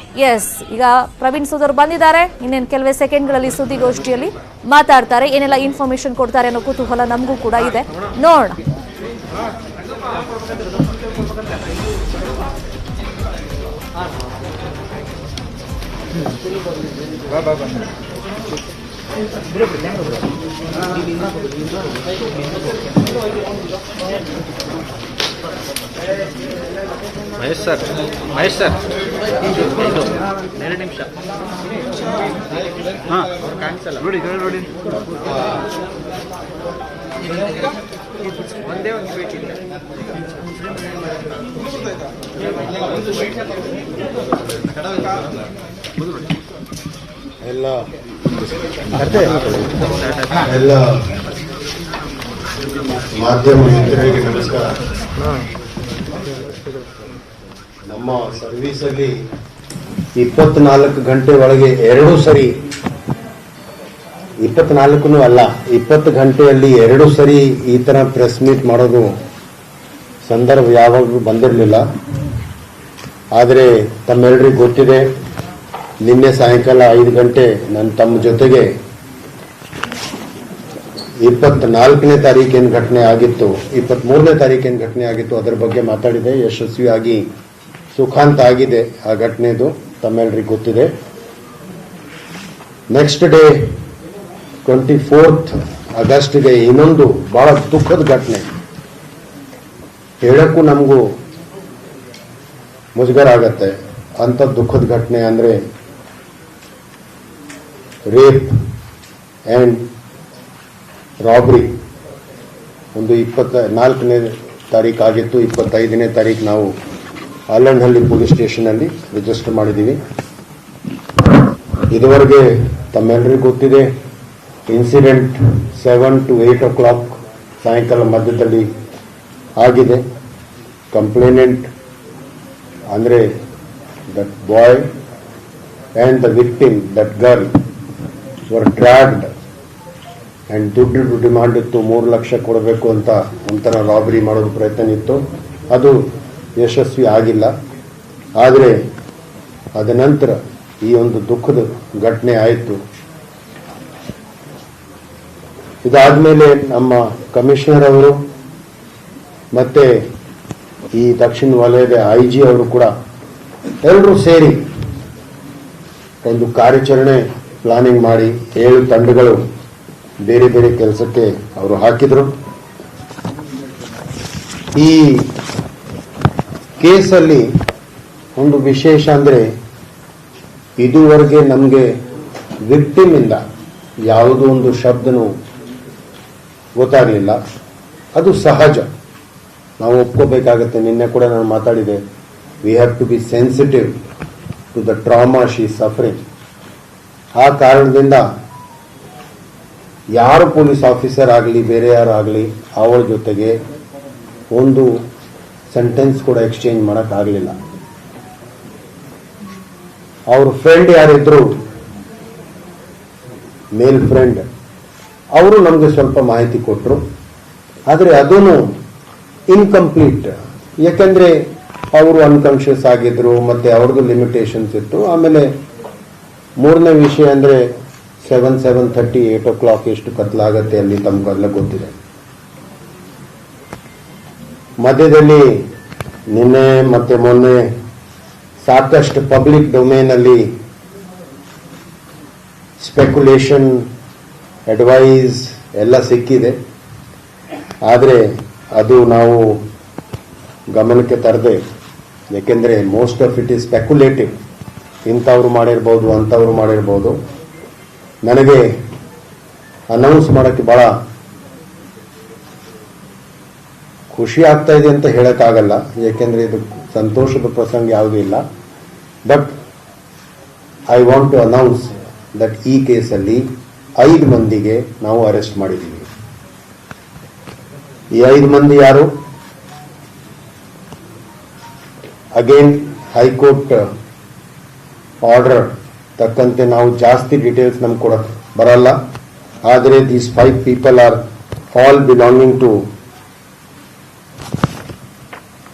ಎಸ್, ಈಗ ಪ್ರವೀಣ್ ಸೂದ್ ಅವರು ಬಂದಿದ್ದಾರೆ. ಇನ್ನೇನು ಕೆಲವೇ ಸೆಕೆಂಡ್ಗಳಲ್ಲಿ ಸುದ್ದಿಗೋಷ್ಠಿಯಲ್ಲಿ ಮಾತಾಡ್ತಾರೆ. ಏನೆಲ್ಲ ಇನ್ಫಾರ್ಮೇಶನ್ ಕೊಡ್ತಾರೆ ಅನ್ನೋ ಕುತೂಹಲ ನಮಗೂ ಕೂಡ ಇದೆ. ನೋಡೋಣ. ಮಹೇಶ್ ಸರ್ 2 ನಿಮಿಷ ಕಾಣಿಸಲ್ಲ ನೋಡಿ ಒಂದೇ ಒಂದು ಸ್ವೀಟ್ ಇಲ್ಲ. ಎಲ್ಲ ಮಾಧ್ಯಮ ಮಿತ್ರರಿಗೆ ನಮಸ್ಕಾರ. ನಮ್ಮ ಸರ್ವಿಸಲ್ಲಿ 24 ಗಂಟೆ ಒಳಗೆ 2 ಸರಿ, 24 ಅಲ್ಲ 20 ಗಂಟೆಯಲ್ಲಿ 2 ಸರಿ ಈ ಥರ ಪ್ರೆಸ್ ಮೀಟ್ ಮಾಡೋದು ಸಂದರ್ಭ ಯಾವಾಗಲೂ ಬಂದಿರಲಿಲ್ಲ. ಆದರೆ ತಮ್ಮೆಲ್ಲರಿಗೂ ಗೊತ್ತಿದೆ, ನಿನ್ನೆ ಸಾಯಂಕಾಲ 5 ಗಂಟೆ ನಾನು ತಮ್ಮ ಜೊತೆಗೆ 24ನೇ ತಾರೀಕೇನು ಘಟನೆ ಆಗಿತ್ತು, 23ನೇ ತಾರೀಕೇನು ಘಟನೆ ಆಗಿತ್ತು ಅದರ ಬಗ್ಗೆ ಮಾತಾಡಿದೆ. ಯಶಸ್ವಿಯಾಗಿ ಸುಖಾಂತ ಆಗಿದೆ ಆ ಘಟನೆದು, ತಮ್ಮೆಲ್ಲರಿಗೂ ಗೊತ್ತಿದೆ. ನೆಕ್ಸ್ಟ್ ಡೇ 24th ಆಗಸ್ಟ್ಗೆ ಇನ್ನೊಂದು ಬಹಳ ದುಃಖದ ಘಟನೆ, ಹೇಳಕ್ಕೂ ನಮಗೂ ಮುಜುಗರ ಆಗತ್ತೆ ಅಂತ ದುಃಖದ ಘಟನೆ ಅಂದರೆ ರೇಪ್ ಆ್ಯಂಡ್ ರಾಬರಿ. ಒಂದು 24ನೇ ತಾರೀಕು ಆಗಿತ್ತು, 25ನೇ ತಾರೀಕು ನಾವು ಆಲಂಡಹಳ್ಳಿ ಪೊಲೀಸ್ ಸ್ಟೇಷನಲ್ಲಿ ರಿಜಿಸ್ಟರ್ ಮಾಡಿದ್ದೀವಿ. ಇದುವರೆಗೆ ತಮ್ಮೆಲ್ಲರಿಗೂ ಗೊತ್ತಿದೆ, ಇನ್ಸಿಡೆಂಟ್ 7 to 8 o'clock ಸಾಯಂಕಾಲ ಮಧ್ಯದಲ್ಲಿ ಆಗಿದೆ. ಕಂಪ್ಲೇನೆಂಟ್ ಅಂದರೆ that boy and the victim, that girl var dragged and ದುಡ್ಡು ಡಿಮಾಂಡ್ ಇತ್ತು, 3 ಲಕ್ಷ ಕೊಡಬೇಕು ಅಂತ ಒಂಥರ ರಾಬರಿ ಮಾಡೋದು ಪ್ರಯತ್ನ ಇತ್ತು. ಅದು ಯಶಸ್ವಿ ಆಗಿಲ್ಲ. ಆದರೆ ಅದ ನಂತರ ಈ ಒಂದು ದುಃಖದ ಘಟನೆ ಆಯಿತು. ಇದಾದ್ಮೇಲೆ ನಮ್ಮ ಕಮಿಷನರ್ ಅವರು ಮತ್ತೆ ಈ ದಕ್ಷಿಣ ವಲಯದ IG ಅವರು ಕೂಡ ಎಲ್ಲರೂ ಸೇರಿ ಒಂದು ಕಾರ್ಯಾಚರಣೆ ಪ್ಲಾನಿಂಗ್ ಮಾಡಿ 7 ತಂಡಗಳು ಬೇರೆ ಬೇರೆ ಕೆಲಸಕ್ಕೆ ಅವರು ಹಾಕಿದ್ರು. ಈ ಕೇಸಲ್ಲಿ ಒಂದು ವಿಶೇಷ ಅಂದರೆ ಇದುವರೆಗೆ ನಮಗೆ ವಿಕ್ಟಿಮ್ ಇಂದ ಯಾವುದೋ ಒಂದು ಶಬ್ದನೂ ಗೊತ್ತಾಗಲಿಲ್ಲ. ಅದು ಸಹಜ, ನಾವು ಒಪ್ಕೋಬೇಕಾಗತ್ತೆ. ನಿನ್ನೆ ಕೂಡ ನಾನು ಮಾತಾಡಿದೆ, we have to be sensitive to the trauma she suffering. ಆ ಕಾರಣದಿಂದ ಯಾರು ಪೊಲೀಸ್ ಆಫೀಸರ್ ಆಗಲಿ ಬೇರೆ ಯಾರಾಗಲಿ ಅವಳ ಜೊತೆಗೆ ಒಂದು ಸೆಂಟೆನ್ಸ್ ಕೂಡ ಎಕ್ಸ್ಚೇಂಜ್ ಮಾಡೋಕ್ಕಾಗಲಿಲ್ಲ. ಅವ್ರ ಫ್ರೆಂಡ್ ಯಾರಿದ್ರು, ಮೇಲ್ ಫ್ರೆಂಡ್, ಅವರು ನಮಗೆ ಸ್ವಲ್ಪ ಮಾಹಿತಿ ಕೊಟ್ಟರು. ಆದರೆ ಅದೂ ಇನ್ಕಂಪ್ಲೀಟ್, ಯಾಕೆಂದರೆ ಅವರು ಅನ್ಕಾನ್ಷಿಯಸ್ ಆಗಿದ್ರು ಮತ್ತು ಅವ್ರದ್ದು ಲಿಮಿಟೇಷನ್ಸ್ ಇತ್ತು. ಆಮೇಲೆ ಮೂರನೇ ವಿಷಯ ಅಂದರೆ 7:30 8 o'clock ಎಷ್ಟು ಕತ್ಲಾಗತ್ತೆ ಅಲ್ಲಿ ತಮಗೆಲ್ಲ ಗೊತ್ತಿದೆ. ಮಧ್ಯದಲ್ಲಿ ನಿನ್ನೆ ಮತ್ತೆ ಮೊನ್ನೆ ಸಾಕಷ್ಟು ಪಬ್ಲಿಕ್ ಡೊಮೇನಲ್ಲಿ ಸ್ಪೆಕ್ಯುಲೇಷನ್, ಅಡ್ವೈಸ್ ಎಲ್ಲ ಸಿಕ್ಕಿದೆ. ಆದರೆ ಅದು ನಾವು ಗಮನಕ್ಕೆ ತರದೆ, ಯಾಕೆಂದರೆ most of it is speculative. ಇಂಥವ್ರು ಮಾಡಿರ್ಬೋದು, ಅಂಥವ್ರು ಮಾಡಿರ್ಬೋದು. ನನಗೆ ಅನೌನ್ಸ್ ಮಾಡೋಕ್ಕೆ ಭಾಳ ಖುಷಿ ಆಗ್ತಾ ಇದೆ ಅಂತ ಹೇಳೋಕ್ಕಾಗಲ್ಲ, ಯಾಕೆಂದರೆ ಇದು ಸಂತೋಷದ ಪ್ರಸಂಗ ಯಾವುದೂ ಇಲ್ಲ. But I want to announce that ಈ ಕೇಸಲ್ಲಿ 5 ಮಂದಿಗೆ ನಾವು ಅರೆಸ್ಟ್ ಮಾಡಿದ್ದೀವಿ. ಈ 5 ಮಂದಿ ಯಾರು? ಅಗೇನ್ ಹೈಕೋರ್ಟ್ ಆರ್ಡರ್ ತಕ್ಕಂತೆ ನಾವು ಜಾಸ್ತಿ ಡೀಟೇಲ್ಸ್ ನಮ್ಗೆ ಕೊಡಕ್ಕೆ ಬರಲ್ಲ. ಆದರೆ these 5 people are all belonging to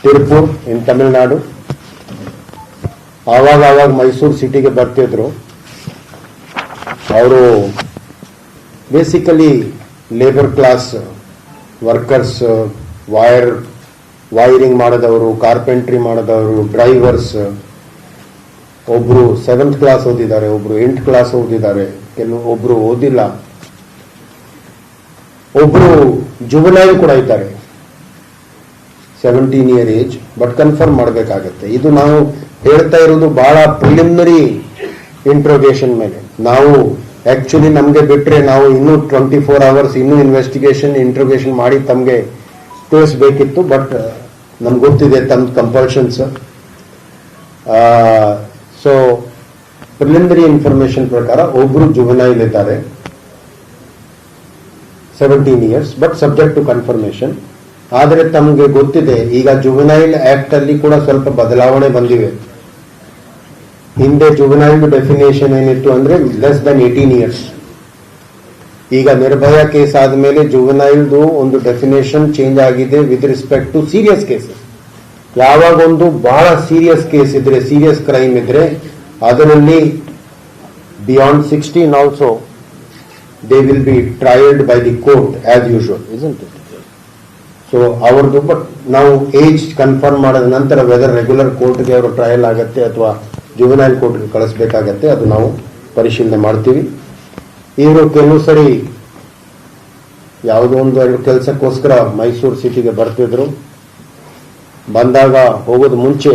Tirupur in Tamil Nadu. ಆವಾಗ ಮೈಸೂರು ಸಿಟಿಗೆ ಬರ್ತಿದ್ರು. ಅವರು basically labour class workers, wiring ಮಾಡಿದವರು, ಕಾರ್ಪೆಂಟ್ರಿ ಮಾಡಿದವರು, ಡ್ರೈವರ್ಸ್. ಒಬ್ರು 7th ಕ್ಲಾಸ್ ಓದಿದ್ದಾರೆ, ಒಬ್ರು 8th ಕ್ಲಾಸ್ ಓದಿದ್ದಾರೆ, ಒಬ್ರು ಓದಿಲ್ಲ, ಒಬ್ರು ಜುವೆನೈಲ್ ಕೂಡ ಇದ್ದಾರೆ, 17 year ಏಜ್. ಬಟ್ ಕನ್ಫರ್ಮ್ ಮಾಡಬೇಕಾಗತ್ತೆ. ಇದು ನಾವು ಹೇಳ್ತಾ ಇರೋದು ಬಹಳ ಪ್ರಿಲಿಮಿನರಿ ಇಂಟ್ರೋಗೇಷನ್ ಮೇಲೆ. ನಾವು ಆಕ್ಚುಲಿ ನಮಗೆ ಬಿಟ್ಟರೆ ನಾವು ಇನ್ನೂ 24 hours ಇನ್ನೂ ಇಂಟ್ರೋಗೇಷನ್ ಮಾಡಿ ತಮಗೆ ತಿಳಿಸ್ಬೇಕಿತ್ತು. ಬಟ್ ನಮ್ಗೆ ಗೊತ್ತಿದೆ ತಮ್ಮ ಕಂಪಲ್ಷನ್ಸ್. ಸೊ ಪ್ರಿಲಿಮಿನರಿ ಇನ್ಫಾರ್ಮೇಶನ್ ಪ್ರಕಾರ ಒಬ್ರು ಜುವೆನೈಲ್ ಇದ್ದಾರೆ, 17 years, but subject to confirmation. ಆದರೆ ತಮಗೆ ಗೊತ್ತಿದೆ, ಈಗ ಜುವೆನೈಲ್ ಆಕ್ಟ್ ಅಲ್ಲಿ ಕೂಡ ಸ್ವಲ್ಪ ಬದಲಾವಣೆ ಬಂದಿವೆ. ಹಿಂದೆ ಜುವೆನೈಲ್ ಡೆಫಿನೇಷನ್ ಏನಿತ್ತು ಅಂದ್ರೆ ಲೆಸ್ ದನ್ 18 years. ಈಗ ನಿರ್ಭಯ ಕೇಸ್ ಆದ್ಮೇಲೆ ಜುವೆನೈಲ್ದು ಒಂದು ಡೆಫಿನೇಷನ್ ಚೇಂಜ್ ಆಗಿದೆ with respect to serious cases. ಯಾವಾಗ ಒಂದು ಬಹಳ ಸೀರಿಯಸ್ ಕೇಸ್ ಇದ್ರೆ, ಸೀರಿಯಸ್ ಕ್ರೈಮ್ ಇದ್ರೆ, ಅದರಲ್ಲಿ beyond 16 also they will be trialled by the court as usual, isn't it? So ಅವ್ರದ್ದು, ಬಟ್ ನಾವು ಏಜ್ ಕನ್ಫರ್ಮ್ ಮಾಡಿದ ನಂತರ ವೆದರ್ ರೆಗ್ಯುಲರ್ ಕೋರ್ಟ್ಗೆ ಅವರು ಟ್ರಯಲ್ ಆಗತ್ತೆ ಅಥವಾ ಜುವೆನೈಲ್ ಕೋರ್ಟ್ಗೆ ಕಳಿಸ್ಬೇಕಾಗತ್ತೆ, ಅದು ನಾವು ಪರಿಶೀಲನೆ ಮಾಡ್ತೀವಿ. ಇವರು ಕೆಲವು ಸರಿ ಯಾವುದೋ ಒಂದು 2 ಕೆಲಸಕ್ಕೋಸ್ಕರ ಮೈಸೂರು ಸಿಟಿಗೆ ಬರ್ತಿದ್ರು. ಬಂದಾಗ ಹೋಗೋದು ಮುಂಚೆ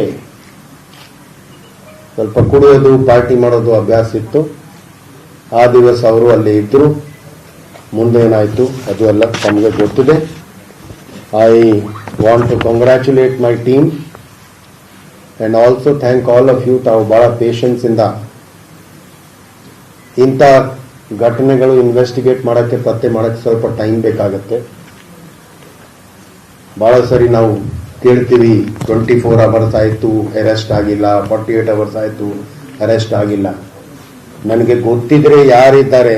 ಸ್ವಲ್ಪ ಕುಡಿಯೋದು, ಪಾರ್ಟಿ ಮಾಡೋದು ಅಭ್ಯಾಸ ಇತ್ತು. ಆ ದಿವಸ ಅವರು ಅಲ್ಲಿ ಇದ್ರು. ಮುಂದೆ ಏನಾಯಿತು ಅದು ಎಲ್ಲ ತಮಗೆ ಗೊತ್ತಿದೆ. I want to congratulate my team and also thank all of you. ತಾವು ಭಾಳ ಪೇಷನ್ಸಿಂದ ಇಂಥ ಘಟನೆಗಳು ಇನ್ವೆಸ್ಟಿಗೇಟ್ ಮಾಡೋಕ್ಕೆ, ಪತ್ತೆ ಮಾಡೋಕ್ಕೆ ಸ್ವಲ್ಪ ಟೈಮ್ ಬೇಕಾಗತ್ತೆ. ಭಾಳ ಸರಿ ನಾವು ಕೇಳ್ತೀವಿ 24 hours ಆಯಿತು ಅರೆಸ್ಟ್ ಆಗಿಲ್ಲ, 48 hours ಆಯಿತು ಅರೆಸ್ಟ್ ಆಗಿಲ್ಲ. ನನಗೆ ಗೊತ್ತಿದ್ರೆ ಯಾರಿದ್ದಾರೆ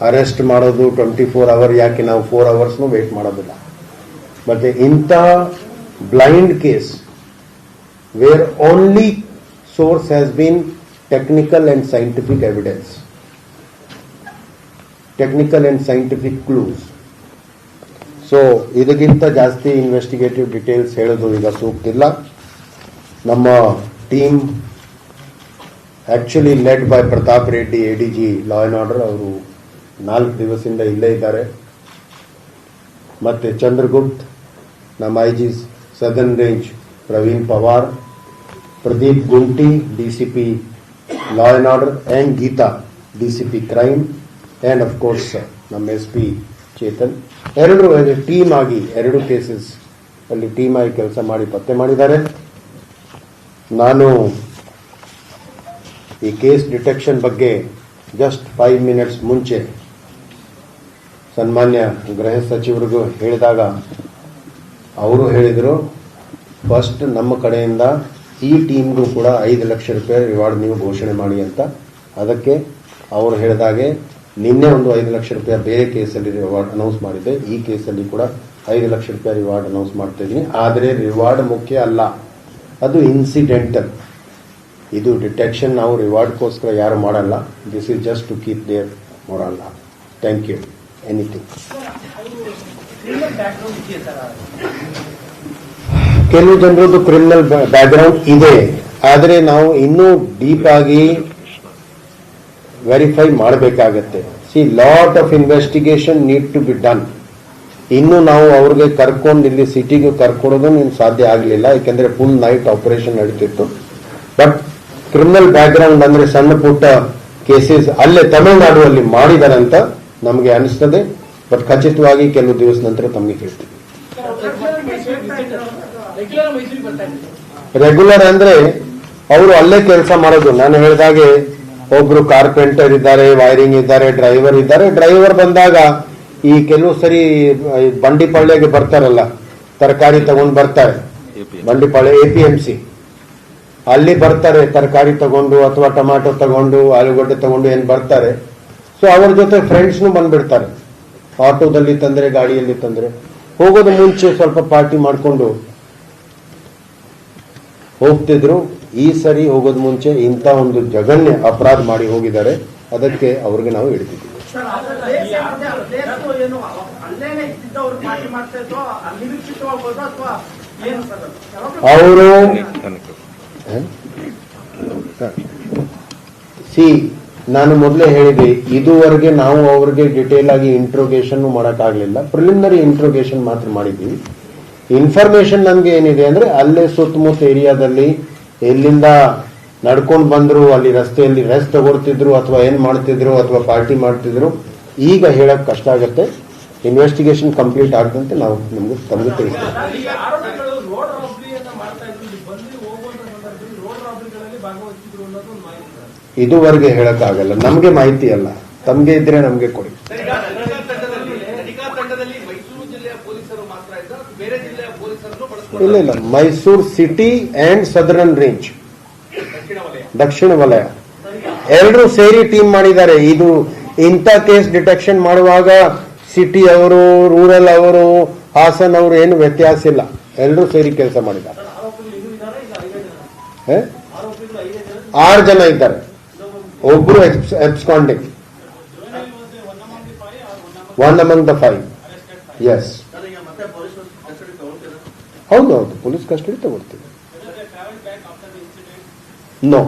ಅರೆಸ್ಟ್ ಮಾಡೋದು 24 hours, ಯಾಕೆ ನಾವು 4 hours ವೇಟ್ ಮಾಡೋದಿಲ್ಲ. ಮತ್ತೆ ಇಂಥ blind case where only source has been technical and scientific evidence, technical and scientific clues. So ಇದಕ್ಕಿಂತ ಜಾಸ್ತಿ ಇನ್ವೆಸ್ಟಿಗೇಟಿವ್ ಡೀಟೇಲ್ಸ್ ಹೇಳೋದು ಈಗ ಸೂಕ್ತಿಲ್ಲ. ನಮ್ಮ team actually led by Pratap Reddy, ADG law and order, ಅವರು 4 ದಿವಸದಿಂದ ಇಲ್ಲೇ ಇದ್ದಾರೆ. ಮತ್ತು ಚಂದ್ರಗುಪ್ತ್, ನಮ್ಮ IG southern range Praveen Pawar, Pradeep Gunti DCP law and order, and Geetha DCP crime, and of course ನಮ್ಮ SP ಚೇತನ್, ಎರಡು ಟೀಮ್ ಆಗಿ 2 ಕೇಸಸ್ ಅಲ್ಲಿ ಟೀಮ್ ಆಗಿ ಕೆಲಸ ಮಾಡಿ ಪತ್ತೆ ಮಾಡಿದ್ದಾರೆ. ನಾನು ಈ ಕೇಸ್ ಡಿಟೆಕ್ಷನ್ ಬಗ್ಗೆ ಜಸ್ಟ್ 5 ಮಿನಿಟ್ಸ್ ಮುಂಚೆ ಸನ್ಮಾನ್ಯ ಗೃಹ ಸಚಿವರಿಗೂ ಹೇಳಿದಾಗ ಅವರು ಹೇಳಿದರು, ಫಸ್ಟ್ ನಮ್ಮ ಕಡೆಯಿಂದ ಈ ಟೀಮ್ಗೂ ಕೂಡ 5 ಲಕ್ಷ ರೂಪಾಯಿ ರಿವಾರ್ಡ್ ನೀವು ಘೋಷಣೆ ಮಾಡಿ ಅಂತ. ಅದಕ್ಕೆ ಅವರು ಹೇಳಿದಾಗೆ ನಿನ್ನೆ ಒಂದು 5 ಲಕ್ಷ ರೂಪಾಯಿ ಬೇರೆ ಕೇಸಲ್ಲಿ ರಿವಾರ್ಡ್ ಅನೌನ್ಸ್ ಮಾಡಿದೆ. ಈ ಕೇಸಲ್ಲಿ ಕೂಡ 5 ಲಕ್ಷ ರೂಪಾಯಿ ರಿವಾರ್ಡ್ ಅನೌನ್ಸ್ ಮಾಡ್ತಾ ಇದ್ದೀನಿ. ಆದರೆ ರಿವಾರ್ಡ್ ಮುಖ್ಯ ಅಲ್ಲ, ಅದು ಇನ್ಸಿಡೆಂಟಲ್. ಇದು ಡಿಟೆಕ್ಷನ್ ನಾವು ರಿವಾರ್ಡ್ಗೋಸ್ಕರ ಯಾರು ಮಾಡಲ್ಲ. This is just to keep their morale. Thank you. Anything. ಕೆಲವು ಜನರದ್ದು ಕ್ರಿಮಿನಲ್ ಬ್ಯಾಕ್ಗ್ರೌಂಡ್ ಇದೆ, ಆದರೆ ನಾವು ಇನ್ನೂ ಡೀಪ್ ಆಗಿ ವೆರಿಫೈ ಮಾಡಬೇಕಾಗತ್ತೆ. See, lot of investigation need to be done. ಇನ್ನು ನಾವು ಅವ್ರಿಗೆ ಕರ್ಕೊಂಡು ಇಲ್ಲಿ ಸಿಟಿಗೆ ಕರ್ಕೊಡೋದು ಸಾಧ್ಯ ಆಗಲಿಲ್ಲ, ಯಾಕೆಂದ್ರೆ ಫುಲ್ ನೈಟ್ ಆಪರೇಷನ್ ನಡೀತಿತ್ತು. ಬಟ್ ಕ್ರಿಮಿನಲ್ ಬ್ಯಾಕ್ಗ್ರೌಂಡ್ ಅಂದ್ರೆ ಸಣ್ಣ ಪುಟ್ಟ ಕೇಸಸ್ ಅಲ್ಲೇ ತಮಿಳುನಾಡುವಲ್ಲಿ ಮಾಡಿದ್ದಾರೆ ಅಂತ ನಮಗೆ ಅನಿಸ್ತದೆ. ಬಟ್ ಖಚಿತವಾಗಿ ಕೆಲವು ದಿವಸ ನಂತರ ತಮಗೆ ಹೇಳ್ತೀವಿ. ರೆಗ್ಯುಲರ್ ಅಂದ್ರೆ ಅವರು ಅಲ್ಲೇ ಕೆಲಸ ಮಾಡೋದು. ನಾನು ಹೇಳಿದಾಗೆ ಒಬ್ರು ಕಾರ್ಪೆಂಟರ್ ಇದ್ದಾರೆ, ವೈರಿಂಗ್ ಇದ್ದಾರೆ, ಡ್ರೈವರ್ ಇದ್ದಾರೆ. ಡ್ರೈವರ್ ಬಂದಾಗ ಈ ಕೆಲವು ಸರಿ ಬಂಡಿಪಾಳ್ಯಗೆ ಬರ್ತಾರಲ್ಲ, ತರಕಾರಿ ತಗೊಂಡು ಬರ್ತಾರೆ. ಬಂಡಿಪಾಳ್ಯ APMC ಅಲ್ಲಿ ಬರ್ತಾರೆ, ತರಕಾರಿ ತಗೊಂಡು ಅಥವಾ ಟೊಮ್ಯಾಟೊ ತಗೊಂಡು ಆಲೂಗಡ್ಡೆ ತಗೊಂಡು ಏನ್ ಬರ್ತಾರೆ. ಸೊ ಅವ್ರ ಜೊತೆ ಫ್ರೆಂಡ್ಸ್ನು ಬಂದ್ಬಿಡ್ತಾರೆ. ಆಟೋದಲ್ಲಿ ತಂದ್ರೆ, ಗಾಡಿಯಲ್ಲಿ ತಂದ್ರೆ, ಹೋಗೋದು ಮುಂಚೆ ಸ್ವಲ್ಪ ಪಾರ್ಟಿ ಮಾಡಿಕೊಂಡು ಹೋಗ್ತಿದ್ರು. ಈ ಸರಿ ಹೋಗೋದು ಮುಂಚೆ ಇಂಥ ಒಂದು ಜಘನ್ಯ ಅಪರಾಧ ಮಾಡಿ ಹೋಗಿದ್ದಾರೆ. ಅದಕ್ಕೆ ಅವ್ರಿಗೆ ನಾವು ಹಿಡಿದಿದ್ದೀವಿ. ಅವರು ನಾನು ಮೊದಲೇ ಹೇಳಿದೆ, ಇದುವರೆಗೆ ನಾವು ಅವ್ರಿಗೆ ಡಿಟೇಲ್ ಆಗಿ ಇಂಟ್ರೋಗೇಷನ್ ಮಾಡೋಕ್ಕಾಗಲಿಲ್ಲ. ಪ್ರಿಲಿಮಿನರಿ ಇಂಟ್ರೋಗೇಷನ್ ಮಾತ್ರ ಮಾಡಿದ್ದೀವಿ. ಇನ್ಫಾರ್ಮೇಶನ್ ನಮ್ಗೆ ಏನಿದೆ ಅಂದ್ರೆ ಅಲ್ಲೇ ಸುತ್ತಮುತ್ತ ಏರಿಯಾದಲ್ಲಿ ಎಲ್ಲಿಂದ ನಡ್ಕೊಂಡು ಬಂದ್ರು, ಅಲ್ಲಿ ರಸ್ತೆಯಲ್ಲಿ ರೆಸ್ಟ್ ತಗೊಳ್ತಿದ್ರು ಅಥವಾ ಏನ್ ಮಾಡ್ತಿದ್ರು ಅಥವಾ ಪಾರ್ಟಿ ಮಾಡ್ತಿದ್ರು, ಈಗ ಹೇಳಕ್ ಕಷ್ಟ ಆಗುತ್ತೆ. ಇನ್ವೆಸ್ಟಿಗೇಷನ್ ಕಂಪ್ಲೀಟ್ ಆಗದಂತೆ ನಾವು ತಮಗೆ ತಿಳಿಸ್ತೇವೆ. ಇದುವರೆಗೆ ಹೇಳಕ್ ಆಗಲ್ಲ, ನಮ್ಗೆ ಮಾಹಿತಿ ಅಲ್ಲ. ತಮ್ಗೆ ಇದ್ರೆ ನಮ್ಗೆ ಕೊಡಿ. ಇಲ್ಲ, Mysuru city and southern range, ದಕ್ಷಿಣ ವಲಯ ಎಲ್ಲರೂ ಸೇರಿ ಟೀಮ್ ಮಾಡಿದ್ದಾರೆ. ಇದು ಇಂಥ ಕೇಸ್ ಡಿಟೆಕ್ಷನ್ ಮಾಡುವಾಗ ಸಿಟಿ ಅವರು, ರೂರಲ್ ಅವರು, ಹಾಸನ್ ಅವರು ಏನು ವ್ಯತ್ಯಾಸ ಇಲ್ಲ. ಎಲ್ಲರೂ ಸೇರಿ ಕೆಲಸ ಮಾಡಿದ್ದಾರೆ. 6 ಜನ ಇದ್ದಾರೆ. ಒಬ್ರು absconding, one among the 5. Yes, ಹೌದು, ಪೊಲೀಸ್ ಕಸ್ಟಡಿ ತಗೊಳ್ತೀವಿ. ನೋ,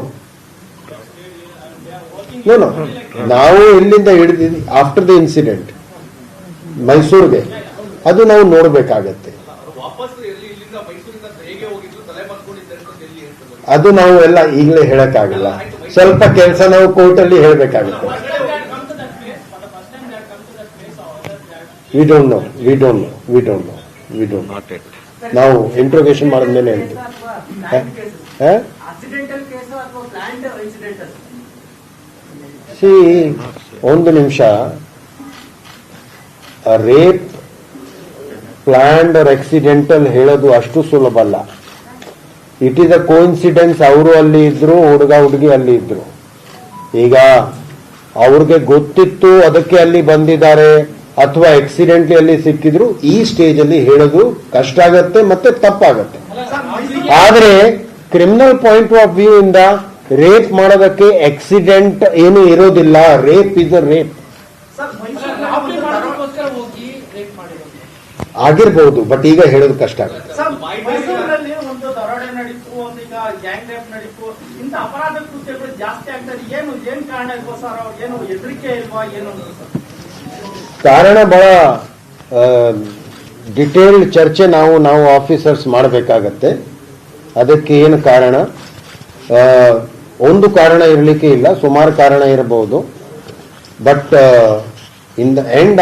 ನಾವು ಇಲ್ಲಿಂದ ಹಿಡಿದಿದ್ವಿ ಆಫ್ಟರ್ ದ ಇನ್ಸಿಡೆಂಟ್ ಮೈಸೂರಿಗೆ. ಅದು ನಾವು ನೋಡ್ಬೇಕಾಗತ್ತೆ. ಅದು ನಾವು ಎಲ್ಲ ಈಗಲೇ ಹೇಳಕ್ಕಾಗಲ್ಲ. ಸ್ವಲ್ಪ ಕೆಲಸ ನಾವು ಕೋರ್ಟಲ್ಲಿ ಹೇಳಬೇಕಾಗುತ್ತೆ. We don't know. ನಾವು ಇಂಟ್ರೋಗೇಷನ್ ಮಾಡಿದ್ಮೇಲೆ ಒಂದು ನಿಮಿಷ. ರೇಪ್ ಪ್ಲಾನ್ಡ್ ಆರ್ ಆಕ್ಸಿಡೆಂಟಲ್ ಹೇಳೋದು ಅಷ್ಟು ಸುಲಭ ಅಲ್ಲ. It is a coincidence. ಅವರು ಅಲ್ಲಿ ಇದ್ರು, ಹುಡುಗ ಹುಡುಗಿ ಅಲ್ಲಿ ಇದ್ರು. ಈಗ ಅವ್ರಿಗೆ ಗೊತ್ತಿತ್ತು ಅದಕ್ಕೆ ಅಲ್ಲಿ ಬಂದಿದ್ದಾರೆ ಅಥವಾ ಆಕ್ಸಿಡೆಂಟ್ಲಿ ಅಲ್ಲಿ ಸಿಕ್ಕಿದ್ರು, ಈ ಸ್ಟೇಜ್ ಅಲ್ಲಿ ಹೇಳೋದು ಕಷ್ಟ ಆಗತ್ತೆ ಮತ್ತೆ ತಪ್ಪಾಗತ್ತೆ. ಆದ್ರೆ ಕ್ರಿಮಿನಲ್ ಪಾಯಿಂಟ್ ಆಫ್ ವ್ಯೂ ಇಂದ ರೇಪ್ ಮಾಡೋದಕ್ಕೆ ಆಕ್ಸಿಡೆಂಟ್ ಏನು ಇರೋದಿಲ್ಲ. ರೇಪ್ ಇಸ್ ಅ ರೇಪ್ ಆಗಿರ್ಬಹುದು, ಬಟ್ ಈಗ ಹೇಳೋದು ಕಷ್ಟ ಆಗುತ್ತೆ. ಮೈಸೂರಲ್ಲಿ ಒಂದು ದರೋಡೆ ನಡೀತು, ಒಂದು ಈಗ ಗ್ಯಾಂಗ್ ರೇಪ್ ನಡೀತು, ಇಂಥ ಅಪರಾಧ ಕೃತ್ಯಗಳು ಜಾಸ್ತಿ ಆಗ್ತದೆ. ಏನ್ ಕಾರಣ ಇಲ್ವಾ ಸರ್? ಏನು ಹೆದರಿಕೆ ಇಲ್ವಾ? ಏನು ಕಾರಣ ಬಹಳ ಡಿಟೇಲ್ಡ್ ಚರ್ಚೆ ನಾವು ಆಫೀಸರ್ಸ್ ಮಾಡಬೇಕಾಗತ್ತೆ. ಅದಕ್ಕೆ ಏನು ಕಾರಣ? ಒಂದು ಕಾರಣ ಇರಲಿಕ್ಕೆ ಇಲ್ಲ, ಸುಮಾರು ಕಾರಣ ಇರಬಹುದು. But in the end